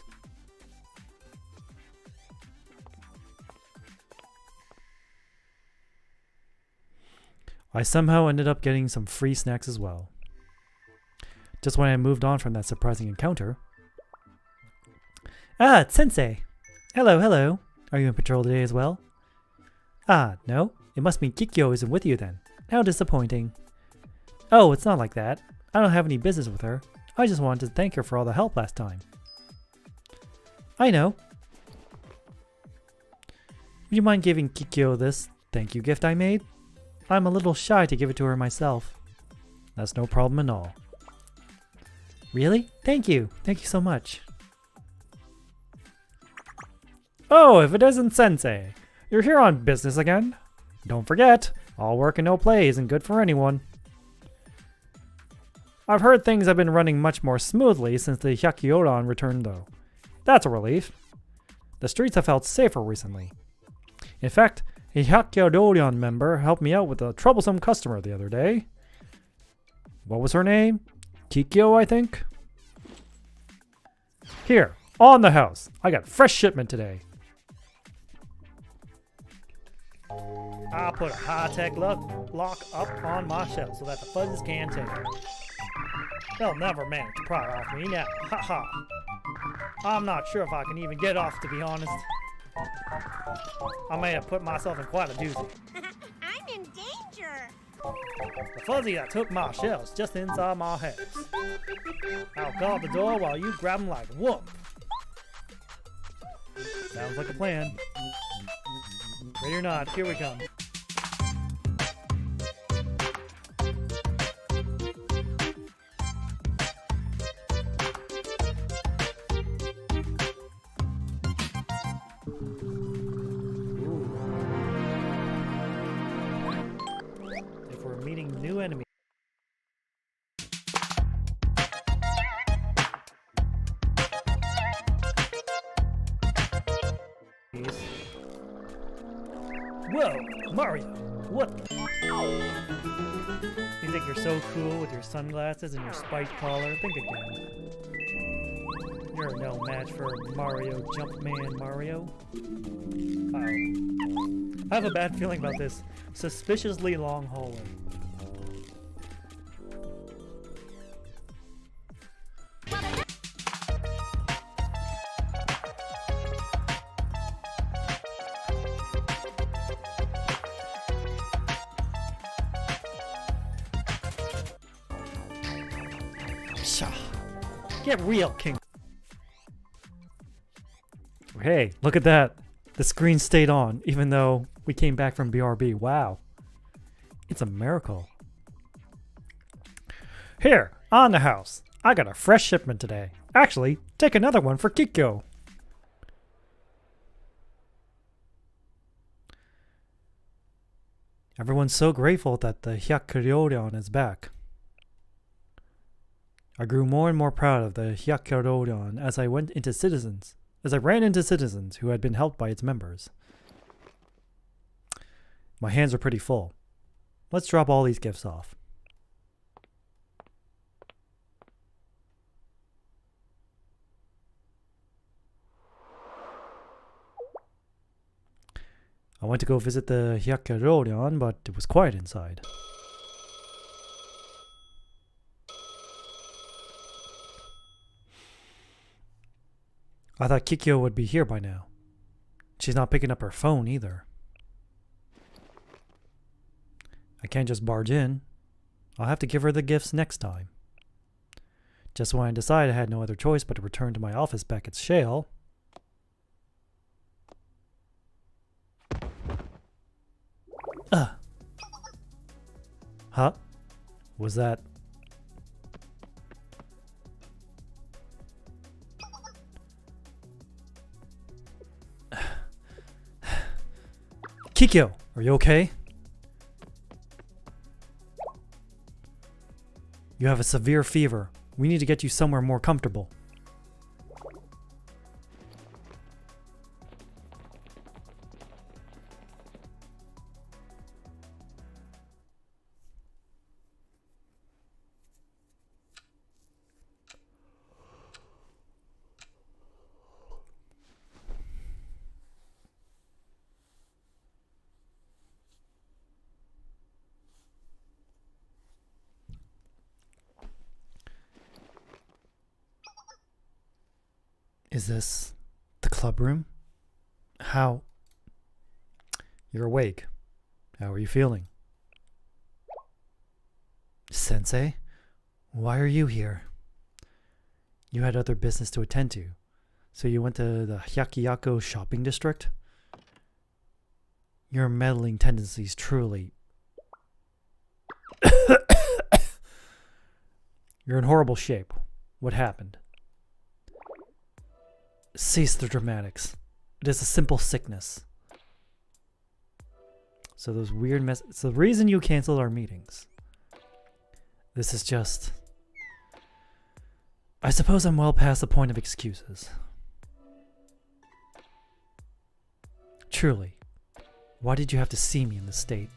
I somehow ended up getting some free snacks as well. Just when I moved on from that surprising encounter. Ah, it's Sensei. Hello, hello. Are you in patrol today as well? Ah, no. It must mean Kikyo isn't with you then. How disappointing. Oh, it's not like that. I don't have any business with her. I just wanted to thank her for all the help last time. I know. Would you mind giving Kikyo this thank you gift I made? I'm a little shy to give it to her myself. That's no problem at all. Really? Thank you. Thank you so much. Oh, if it isn't Sensei. You're here on business again? Don't forget, all work and no play isn't good for anyone. I've heard things have been running much more smoothly since the Hyakkyouran returned though. That's a relief. The streets have felt safer recently. In fact, a Hyakkyouran member helped me out with a troublesome customer the other day. What was her name? Kikyo, I think? Here, on the house. I got fresh shipment today. I'll put a high-tech lock up on my shelf so that the fuzzies can't take it. They'll never manage to pry off me now. Ha ha. I'm not sure if I can even get off, to be honest. I may have put myself in quite a doozy. I'm in danger. The fuzzy that took my shell's just inside my house. I'll guard the door while you grab him like whoop. Sounds like a plan. Ready or not, here we come. If we're meeting new enemies. Whoa, Mario! What the? You think you're so cool with your sunglasses and your spiked collar? Think again. You're no match for Mario Jumpman Mario. Uh-oh. I have a bad feeling about this suspiciously long hallway. Get real, King. Hey, look at that. The screen stayed on, even though we came back from BRB. Wow. It's a miracle. Here, on the house. I got a fresh shipment today. Actually, take another one for Kikyo. Everyone's so grateful that the Hyakkyouran is back. I grew more and more proud of the Hyakkyouran as I ran into citizens who had been helped by its members. My hands are pretty full. Let's drop all these gifts off. I went to go visit the Hyakkyouran, but it was quiet inside. I thought Kikyo would be here by now. She's not picking up her phone either. I can't just barge in. I'll have to give her the gifts next time. Just when I decided I had no other choice but to return to my office back at Shale. Huh? Was that... Kikyo, are you okay? You have a severe fever. We need to get you somewhere more comfortable. Is this the club room? How? You're awake. How are you feeling? Sensei? Why are you here? You had other business to attend to, so you went to the Hyakkyaku shopping district? Your meddling tendencies truly... You're in horrible shape. What happened? Cease the dramatics. It is a simple sickness. So those weird it's the reason you canceled our meetings. This is just... I suppose I'm well past the point of excuses. Truly, why did you have to see me in this state?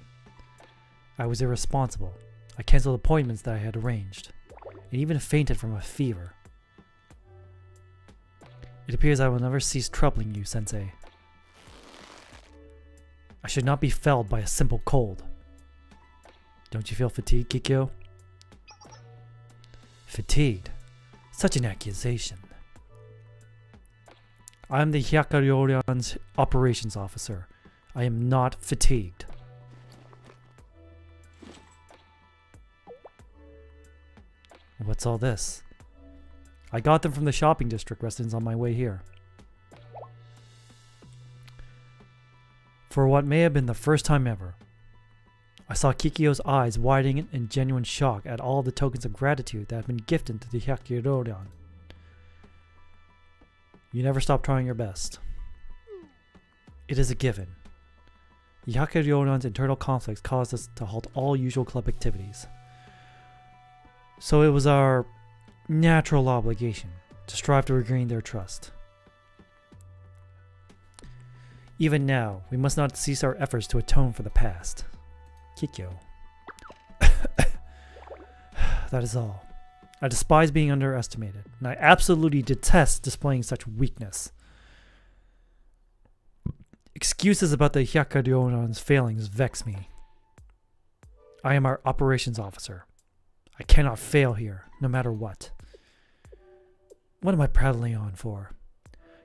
I was irresponsible. I canceled appointments that I had arranged, and even fainted from a fever. It appears I will never cease troubling you, Sensei. I should not be felled by a simple cold. Don't you feel fatigued, Kikyo? Fatigued? Such an accusation. I am the Hyakuryoran's operations officer. I am not fatigued. What's all this? I got them from the shopping district residents on my way here. For what may have been the first time ever, I saw Kikyo's eyes widening in genuine shock at all the tokens of gratitude that had been gifted to the Hyakuryoran. You never stop trying your best. It is a given. The Hyakuryoran's internal conflicts caused us to halt all usual club activities. So it was our natural obligation to strive to regain their trust. Even now, we must not cease our efforts to atone for the past. Kikyo. That is all. I despise being underestimated, and I absolutely detest displaying such weakness. Excuses about the Hyakuryoran's failings vex me. I am our operations officer. I cannot fail here, no matter what. What am I prattling on for?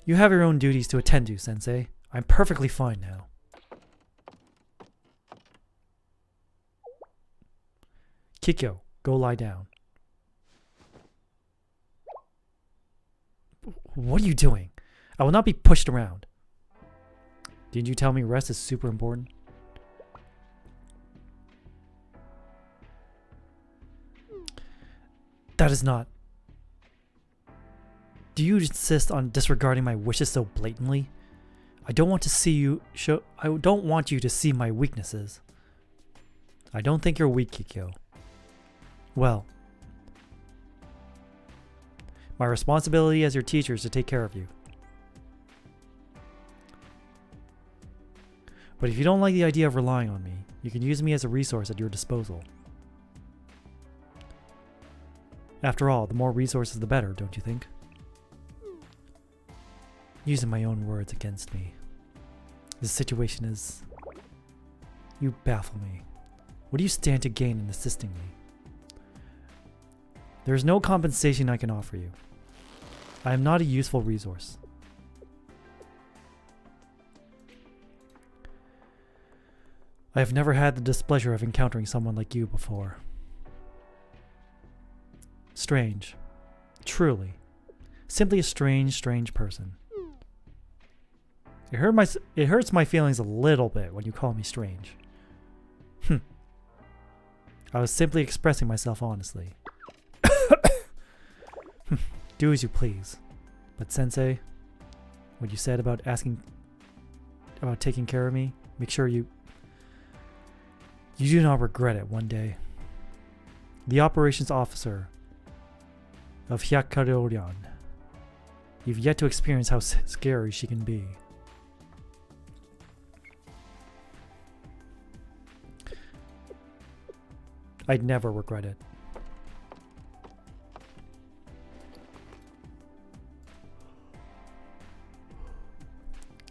You have your own duties to attend to, Sensei. I'm perfectly fine now. Kikyo, go lie down. What are you doing? I will not be pushed around. Didn't you tell me rest is super important? That is not. Do you insist on disregarding my wishes so blatantly? I don't want you to see my weaknesses. I don't think you're weak, Kikyo. Well, my responsibility as your teacher is to take care of you. But if you don't like the idea of relying on me, you can use me as a resource at your disposal. After all, the more resources the better, don't you think? Using my own words against me. This situation is... You baffle me. What do you stand to gain in assisting me? There is no compensation I can offer you. I am not a useful resource. I have never had the displeasure of encountering someone like you before. Strange. Truly. Simply a strange, strange person. It hurts my feelings a little bit when you call me strange. I was simply expressing myself honestly. Do as you please. But Sensei, what you said about taking care of me, make sure you do not regret it one day. The operations officer of Hyakuryoran. You've yet to experience how scary she can be. I'd never regret it.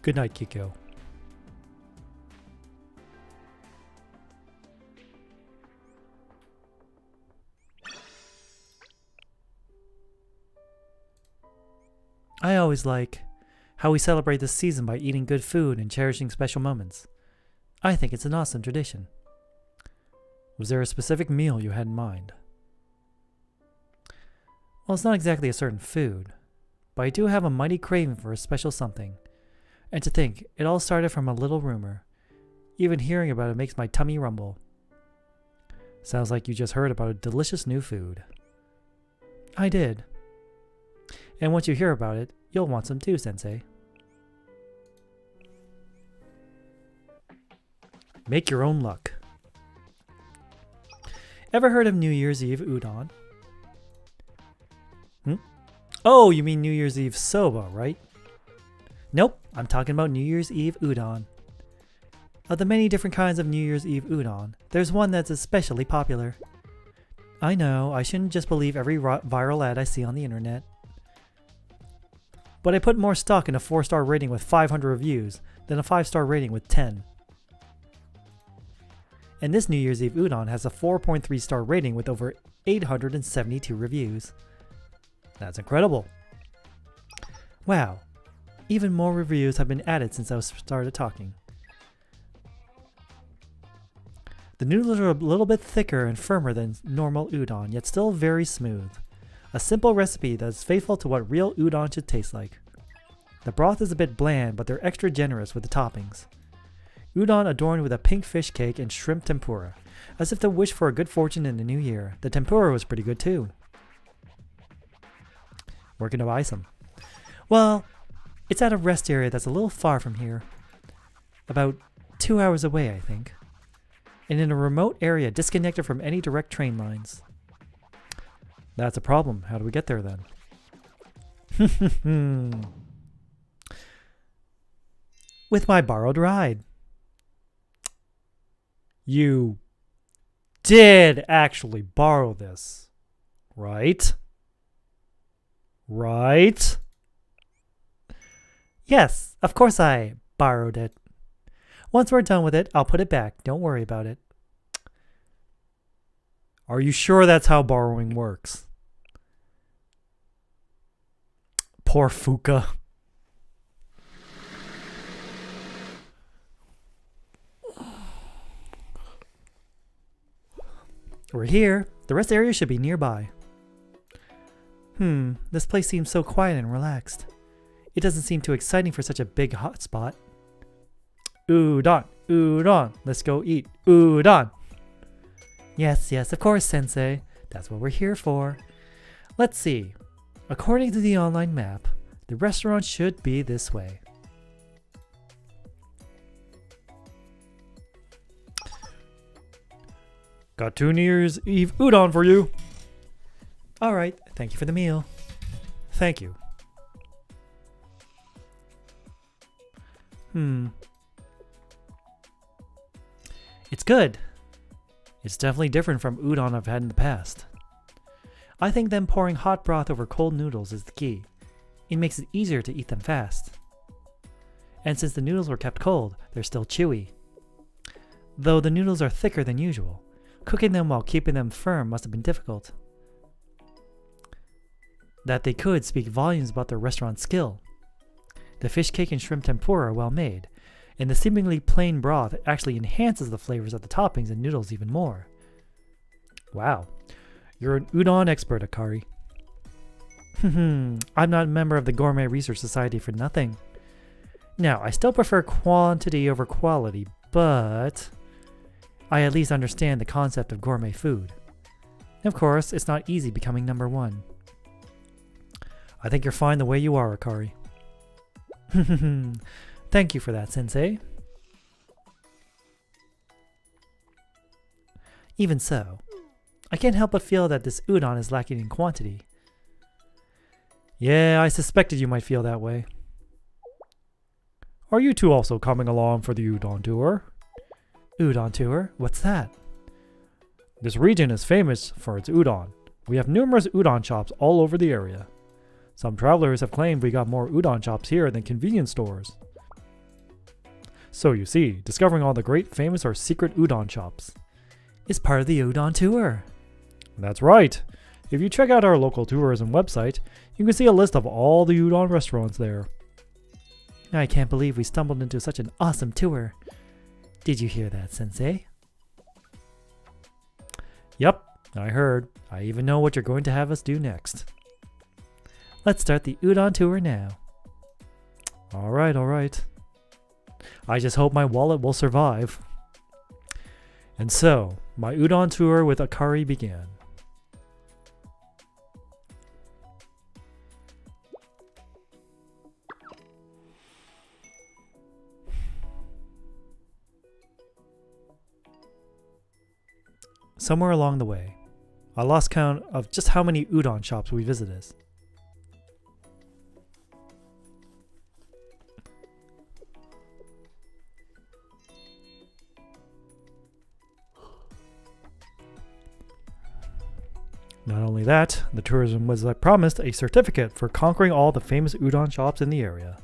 Good night, Kikyo. I always like how we celebrate this season by eating good food and cherishing special moments. I think it's an awesome tradition. Was there a specific meal you had in mind? Well, it's not exactly a certain food, but I do have a mighty craving for a special something. And to think, it all started from a little rumor. Even hearing about it makes my tummy rumble. Sounds like you just heard about a delicious new food. I did. And once you hear about it, you'll want some too, Sensei. Make your own luck. Ever heard of New Year's Eve udon? Oh, you mean New Year's Eve soba, right? Nope, I'm talking about New Year's Eve udon. Of the many different kinds of New Year's Eve udon, there's one that's especially popular. I know, I shouldn't just believe every viral ad I see on the internet. But I put more stock in a 4-star rating with 500 reviews than a 5-star rating with 10. And this New Year's Eve udon has a 4.3 star rating with over 872 reviews. That's incredible. Wow, even more reviews have been added since I started talking. The noodles are a little bit thicker and firmer than normal udon, yet still very smooth. A simple recipe that is faithful to what real udon should taste like. The broth is a bit bland, but they're extra generous with the toppings. Udon adorned with a pink fish cake and shrimp tempura, as if to wish for a good fortune in the new year. The tempura was pretty good too. We're gonna buy some. Well, it's at a rest area that's a little far from here. About 2 hours away, I think. And in a remote area disconnected from any direct train lines. That's a problem. How do we get there then? With my borrowed ride. You did actually borrow this, right? Right? Yes, of course I borrowed it. Once we're done with it, I'll put it back. Don't worry about it. Are you sure that's how borrowing works? Poor Fuka. We're here. The rest area should be nearby. This place seems so quiet and relaxed. It doesn't seem too exciting for such a big hotspot. Udon, udon, let's go eat udon. Yes, of course, Sensei. That's what we're here for. Let's see. According to the online map, the restaurant should be this way. Got 2 New Year's Eve udon for you. Alright, thank you for the meal. Thank you. It's good. It's definitely different from udon I've had in the past. I think them pouring hot broth over cold noodles is the key. It makes it easier to eat them fast. And since the noodles were kept cold, they're still chewy. Though the noodles are thicker than usual, cooking them while keeping them firm must have been difficult. That they could speak volumes about their restaurant skill. The fish cake and shrimp tempura are well made, and the seemingly plain broth actually enhances the flavors of the toppings and noodles even more. Wow, you're an udon expert, Akari. I'm not a member of the Gourmet Research Society for nothing. Now, I still prefer quantity over quality, but I at least understand the concept of gourmet food. Of course, it's not easy becoming number 1. I think you're fine the way you are, Akari. Thank you for that, Sensei. Even so, I can't help but feel that this udon is lacking in quantity. Yeah, I suspected you might feel that way. Are you two also coming along for the udon tour? Udon tour? What's that? This region is famous for its udon. We have numerous udon shops all over the area. Some travelers have claimed we got more udon shops here than convenience stores. So you see, discovering all the great famous or secret udon shops is part of the udon tour. That's right. If you check out our local tourism website, you can see a list of all the udon restaurants there. I can't believe we stumbled into such an awesome tour. Did you hear that, Sensei? Yep, I heard. I even know what you're going to have us do next. Let's start the udon tour now. Alright. I just hope my wallet will survive. And so, my udon tour with Akari began. somewhere along the way. I lost count of just how many udon shops we visited. Not only that, the tourism was like promised a certificate for conquering all the famous udon shops in the area.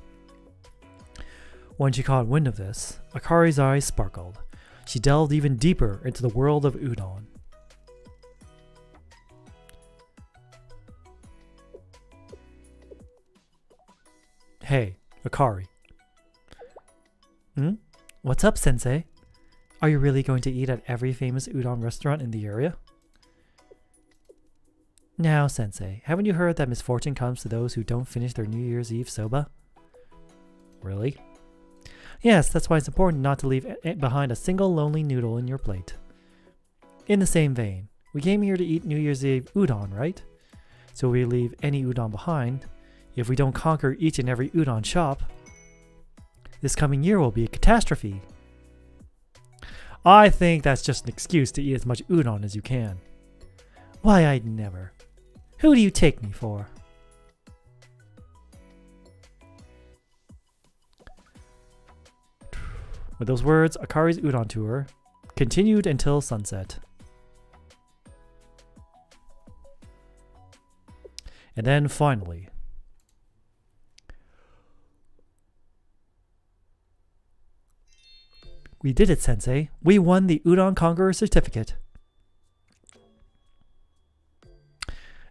When she caught wind of this, Akari's eyes sparkled. She delved even deeper into the world of udon. Hey, Akari. What's up, Sensei? Are you really going to eat at every famous udon restaurant in the area? Now, Sensei, haven't you heard that misfortune comes to those who don't finish their New Year's Eve soba? Really? Yes, that's why it's important not to leave behind a single lonely noodle in your plate. In the same vein, we came here to eat New Year's Eve udon, right? So we leave any udon behind. If we don't conquer each and every udon shop, this coming year will be a catastrophe. I think that's just an excuse to eat as much udon as you can. Why, I'd never. Who do you take me for? With those words, Akari's udon tour continued until sunset. And then finally, we did it, Sensei. We won the Udon Conqueror certificate.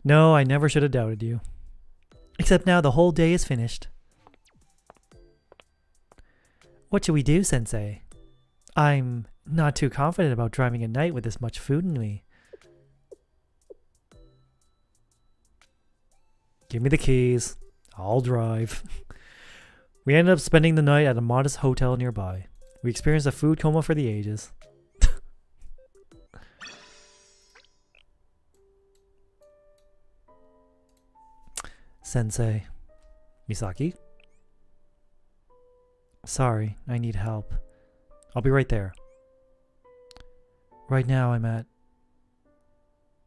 No, I never should have doubted you. Except now the whole day is finished. What should we do, Sensei? I'm not too confident about driving at night with this much food in me. Give me the keys. I'll drive. We ended up spending the night at a modest hotel nearby. We experienced a food coma for the ages. Sensei. Misaki? Sorry, I need help. I'll be right there. Right now I'm at...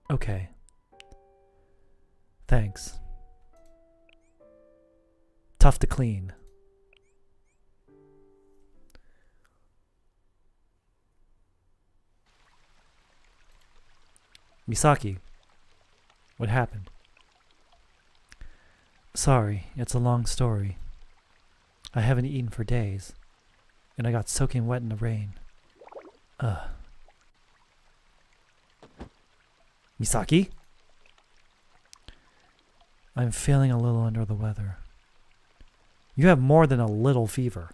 Okay. Thanks. Tough to clean. Misaki, what happened? Sorry, it's a long story. I haven't eaten for days, and I got soaking wet in the rain. Misaki? I'm feeling a little under the weather. You have more than a little fever.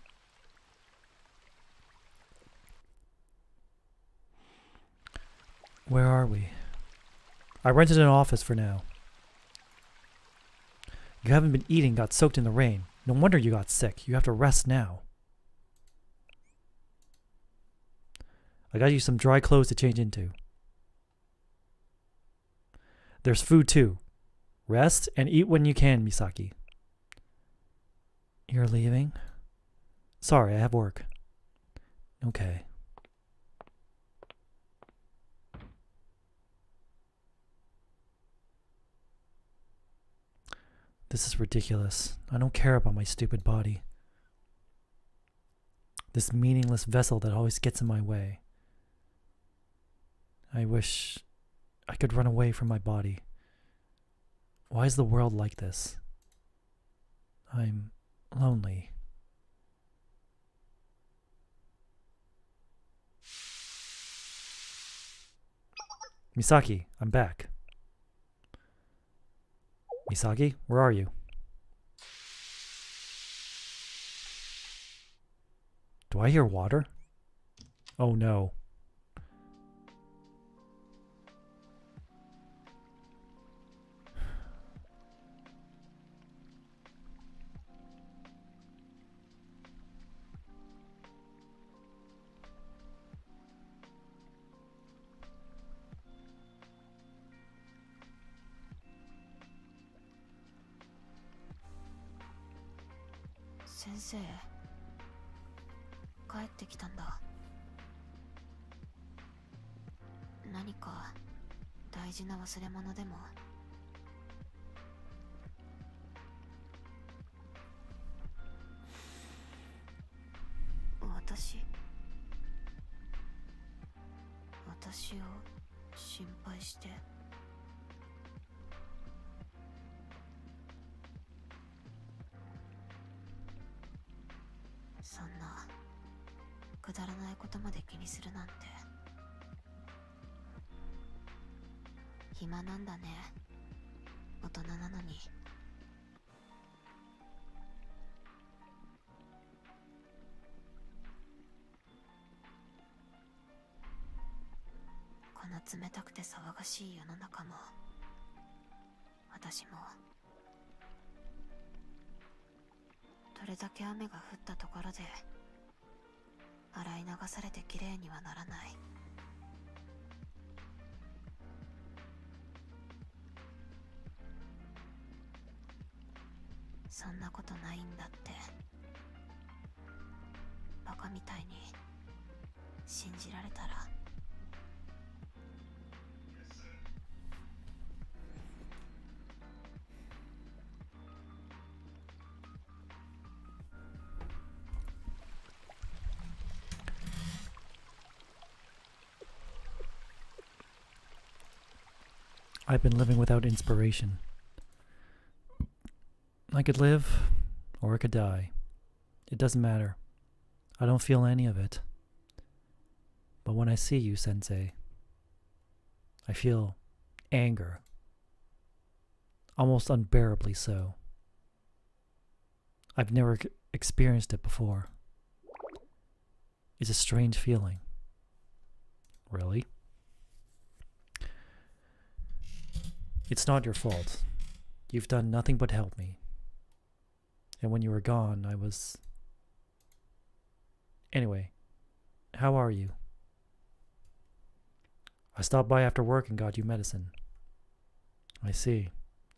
Where are we? I rented an office for now. You haven't been eating, got soaked in the rain. No wonder you got sick. You have to rest now. I got you some dry clothes to change into. There's food too. Rest and eat when you can, Misaki. You're leaving? Sorry, I have work. Okay. This is ridiculous. I don't care about my stupid body. This meaningless vessel that always gets in my way. I wish I could run away from my body. Why is the world like this? I'm lonely. Misaki, I'm back. Misaki, where are you? Do I hear water? Oh no. Sensei, 帰ってきたんだ。何か大事な忘れ物でも。私を心配して。そんなくだらないことまで気にするなんて。暇なんだね、大人なのに。この冷たくて騒がしい世の中も、私もどれだけ雨が降ったところで洗い流されてきれいにはならない。そんなことないんだって、バカみたいに信じられたら。I've been living without inspiration. I could live, or I could die. It doesn't matter. I don't feel any of it. But when I see you, Sensei, I feel anger. Almost unbearably so. I've never experienced it before. It's a strange feeling. Really? It's not your fault. You've done nothing but help me. And when you were gone, I was... Anyway, how are you? I stopped by after work and got you medicine. I see.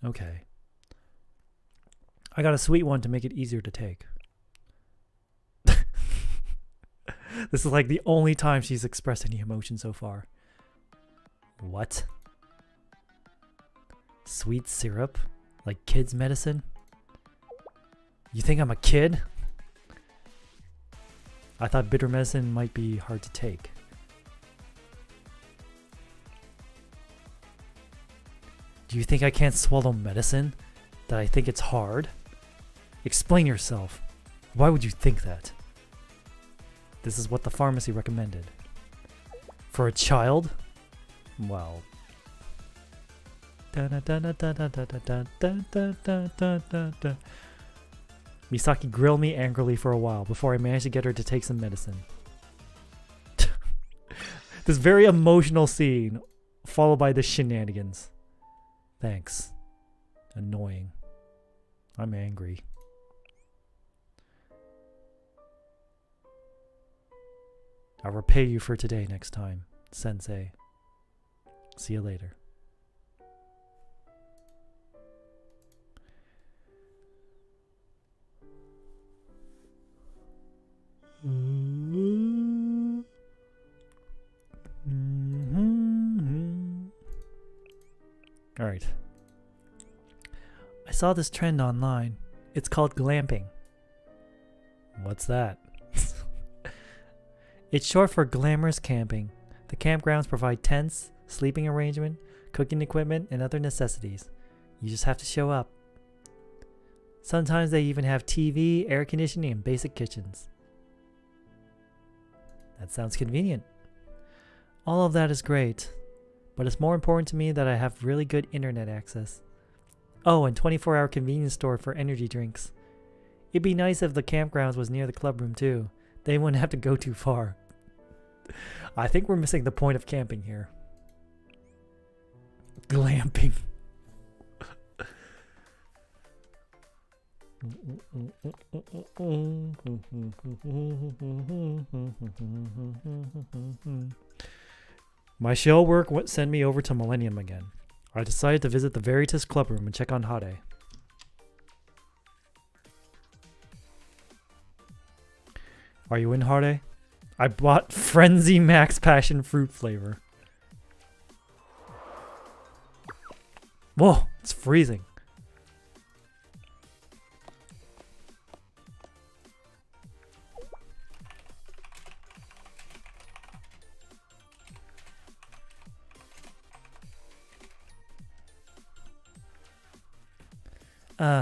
Okay. I got a sweet one to make it easier to take. This is like the only time she's expressed any emotion so far. What? Sweet syrup? Like kids' medicine? You think I'm a kid? I thought bitter medicine might be hard to take. Do you think I can't swallow medicine? That I think it's hard? Explain yourself. Why would you think that? This is what the pharmacy recommended. For a child? Well... Misaki grilled me angrily for a while before I managed to get her to take some medicine. This very emotional scene, followed by the shenanigans. Thanks. Annoying. I'm angry. I'll repay you for today next time, Sensei. See you later. Alright. I saw this trend online. It's called glamping. What's that? It's short for glamorous camping. The campgrounds provide tents, sleeping arrangement, cooking equipment, and other necessities. You just have to show up. Sometimes they even have TV, air conditioning, and basic kitchens. That sounds convenient. All of that is great, but it's more important to me that I have really good internet access. Oh, and 24-hour convenience store for energy drinks. It'd be nice if the campgrounds was near the club room too. They wouldn't have to go too far. I think we're missing the point of camping here. Glamping. My shell work sent me over to Millennium again. I decided to visit the Veritas Club Room and check on Hade. Are you in, Hade? I bought Frenzy Max Passion Fruit flavor. Whoa, it's freezing.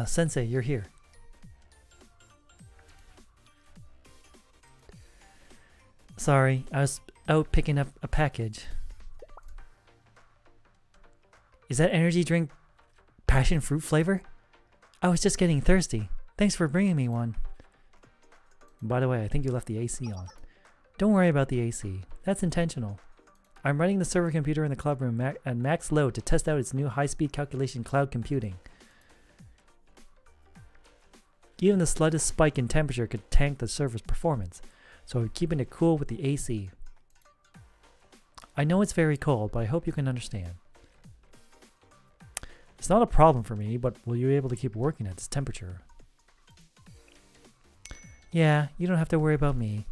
Sensei, you're here. Sorry, I was out picking up a package. Is that energy drink passion fruit flavor? I was just getting thirsty. Thanks for bringing me one. By the way, I think you left the AC on. Don't worry about the AC. That's intentional. I'm running the server computer in the club room at max load to test out its new high-speed calculation cloud computing. Even the slightest spike in temperature could tank the server's performance, so I'm keeping it cool with the AC. I know it's very cold, but I hope you can understand. It's not a problem for me, but will you be able to keep working at this temperature? Yeah, you don't have to worry about me.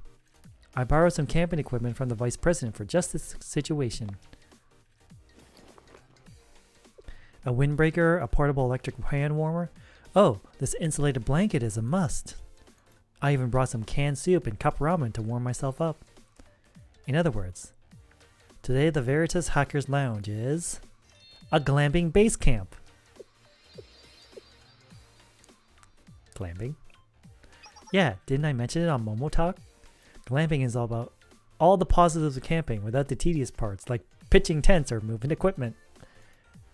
I borrowed some camping equipment from the vice president for just this situation. A windbreaker, a portable electric hand warmer. Oh, this insulated blanket is a must. I even brought some canned soup and cup ramen to warm myself up. In other words, today the Veritas Hackers Lounge is a glamping base camp. Glamping? Yeah, didn't I mention it on Momo Talk? Glamping is all about all the positives of camping without the tedious parts like pitching tents or moving equipment.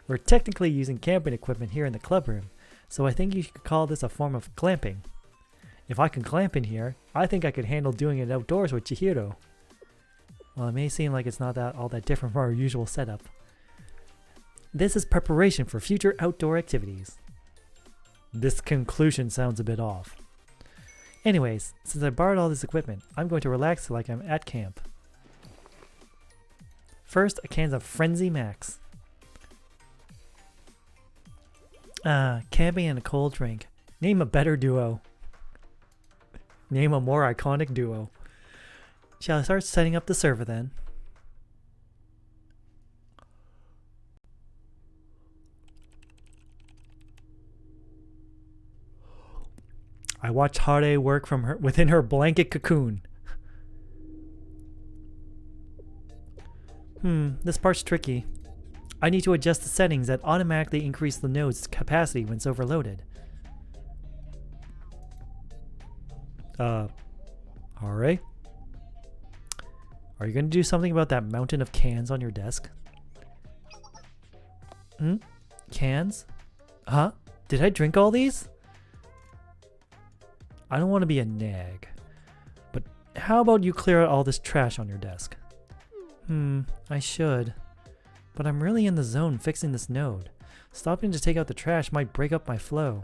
We're technically using camping equipment here in the club room, so I think you could call this a form of glamping. If I can glamp in here, I think I could handle doing it outdoors with Chihiro. Well, it may seem like it's not all that different from our usual setup. This is preparation for future outdoor activities. This conclusion sounds a bit off. Anyways, since I borrowed all this equipment, I'm going to relax like I'm at camp. First, a can of Frenzy Max. Camping and a cold drink. Name a better duo. Name a more iconic duo. Shall I start setting up the server then? I watched Hare work from within her blanket cocoon. This part's tricky. I need to adjust the settings that automatically increase the node's capacity when it's overloaded. Hare? Are you going to do something about that mountain of cans on your desk? Cans? Huh? Did I drink all these? I don't want to be a nag, but how about you clear out all this trash on your desk? I should. But I'm really in the zone fixing this node. Stopping to take out the trash might break up my flow.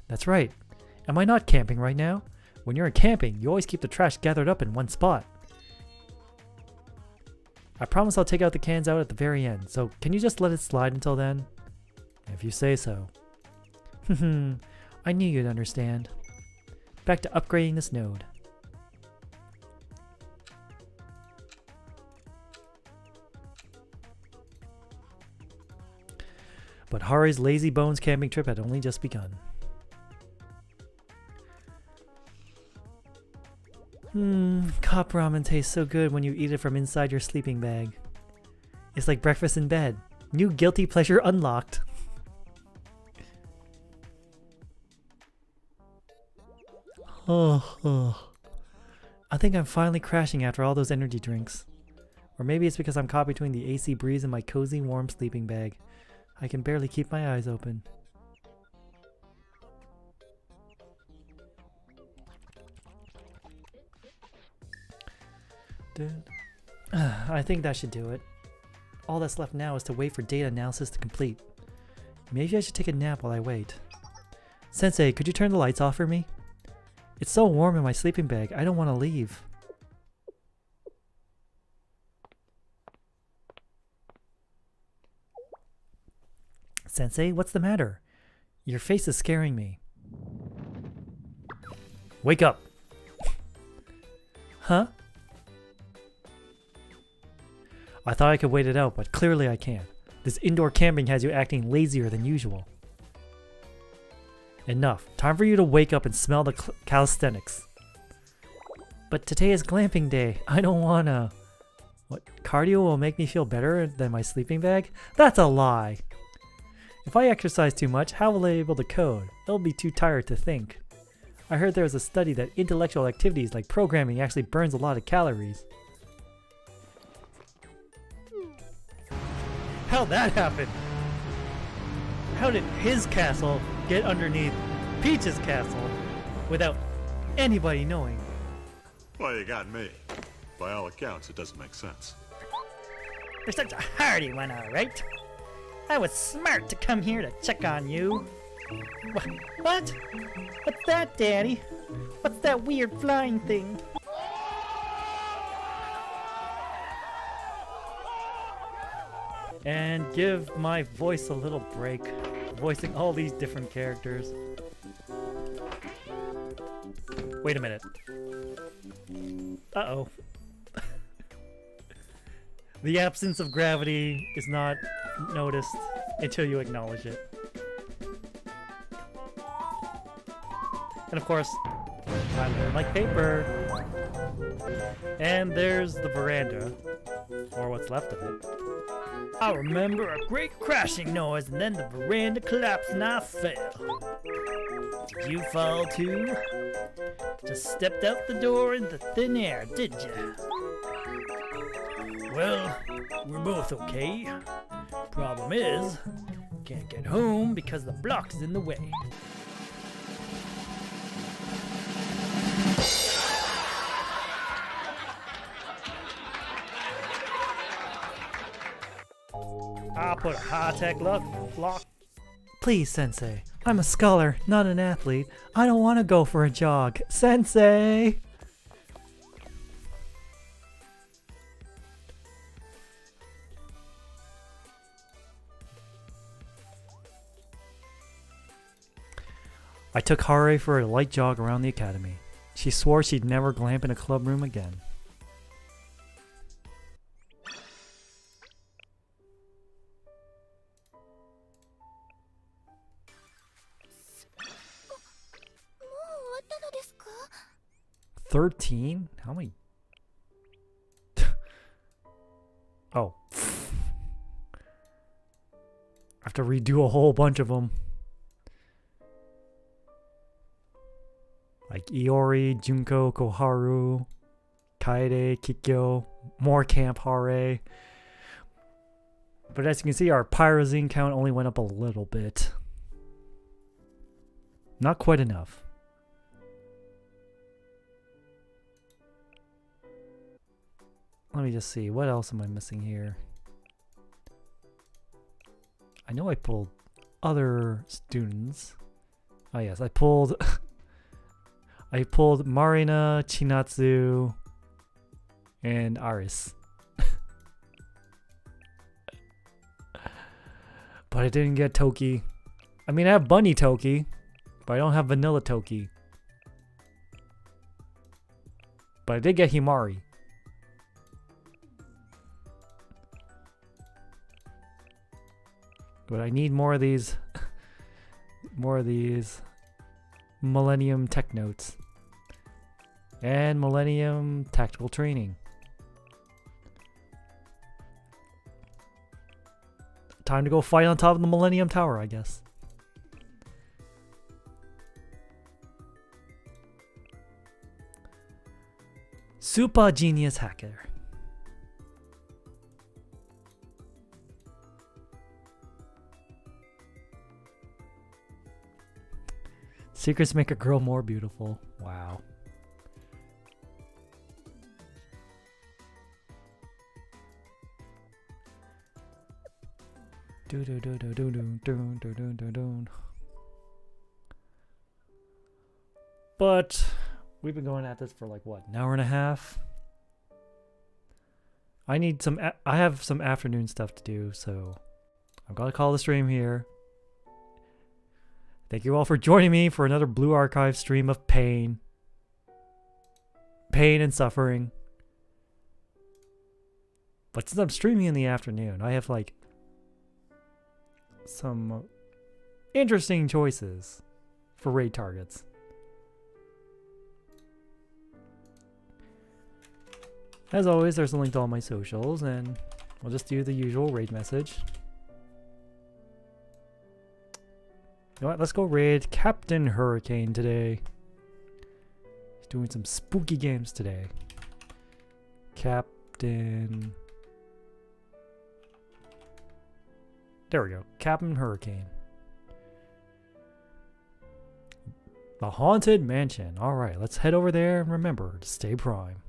That's right. Am I not camping right now? When you're camping, you always keep the trash gathered up in one spot. I promise I'll take out the cans out at the very end, so can you just let it slide until then? If you say so. I knew you'd understand. Back to upgrading this node. But Hare's lazy bones camping trip had only just begun. Cup ramen tastes so good when you eat it from inside your sleeping bag. It's like breakfast in bed. New guilty pleasure unlocked. I think I'm finally crashing after all those energy drinks. Or maybe it's because I'm caught between the AC breeze and my cozy warm sleeping bag. I can barely keep my eyes open. I think that should do it. All that's left now is to wait for data analysis to complete. Maybe I should take a nap while I wait. Sensei, could you turn the lights off for me? It's so warm in my sleeping bag, I don't want to leave. Sensei, what's the matter? Your face is scaring me. Wake up! Huh? I thought I could wait it out, but clearly I can't. This indoor camping has you acting lazier than usual. Enough. Time for you to wake up and smell the calisthenics. But today is glamping day. I don't wanna... What? Cardio will make me feel better than my sleeping bag? That's a lie! If I exercise too much, how will I be able to code? I'll be too tired to think. I heard there was a study that intellectual activities like programming actually burns a lot of calories. How'd that happen? How did his castle get underneath Peach's castle without anybody knowing? Well, you got me. By all accounts, it doesn't make sense. You're such a hardy one, alright? I was smart to come here to check on you. What? What's that, Daddy? What's that weird flying thing? And give my voice a little break, voicing all these different characters. Wait a minute. Uh-oh. The absence of gravity is not noticed until you acknowledge it. And of course, I learn like paper. And there's the veranda, or what's left of it. I remember a great crashing noise and then the veranda collapsed and I fell. Did you fall too? Just stepped out the door into thin air, did ya? Well, we're both okay. Problem is, can't get home because the block's in the way. I'll put a high-tech lock. Please, Sensei. I'm a scholar, not an athlete. I don't want to go for a jog. Sensei! I took Hare for a light jog around the academy. She swore she'd never glamp in a club room again. What? 13? How many? Oh. I have to redo a whole bunch of them. Like Iori, Junko, Koharu, Kaede, Kikyo, more Camp Hare. But as you can see, our Pyrazine count only went up a little bit. Not quite enough. Let me just see, what else am I missing here? I know I pulled other students. Oh yes, I pulled I pulled Marina, Chinatsu, and Aris. But I didn't get Toki. I mean, I have Bunny Toki, but I don't have Vanilla Toki. But I did get Himari. But I need more of these Millennium Tech Notes. And Millennium Tactical Training. Time to go fight on top of the Millennium Tower, I guess. Super Genius Hacker. Secrets make a girl more beautiful. Wow. But we've been going at this for like what, an hour and a half? I have some afternoon stuff to do, so I'm gonna call the stream here. Thank you all for joining me for another Blue Archive stream of pain. Pain and suffering. But since I'm streaming in the afternoon, I have like some interesting choices for raid targets. As always, there's a link to all my socials, and we'll just do the usual raid message. You know what? Let's go raid Captain Hurricane today. He's doing some spooky games today. Captain... There we go. Captain Hurricane. The Haunted Mansion. Alright, let's head over there and remember to stay prime.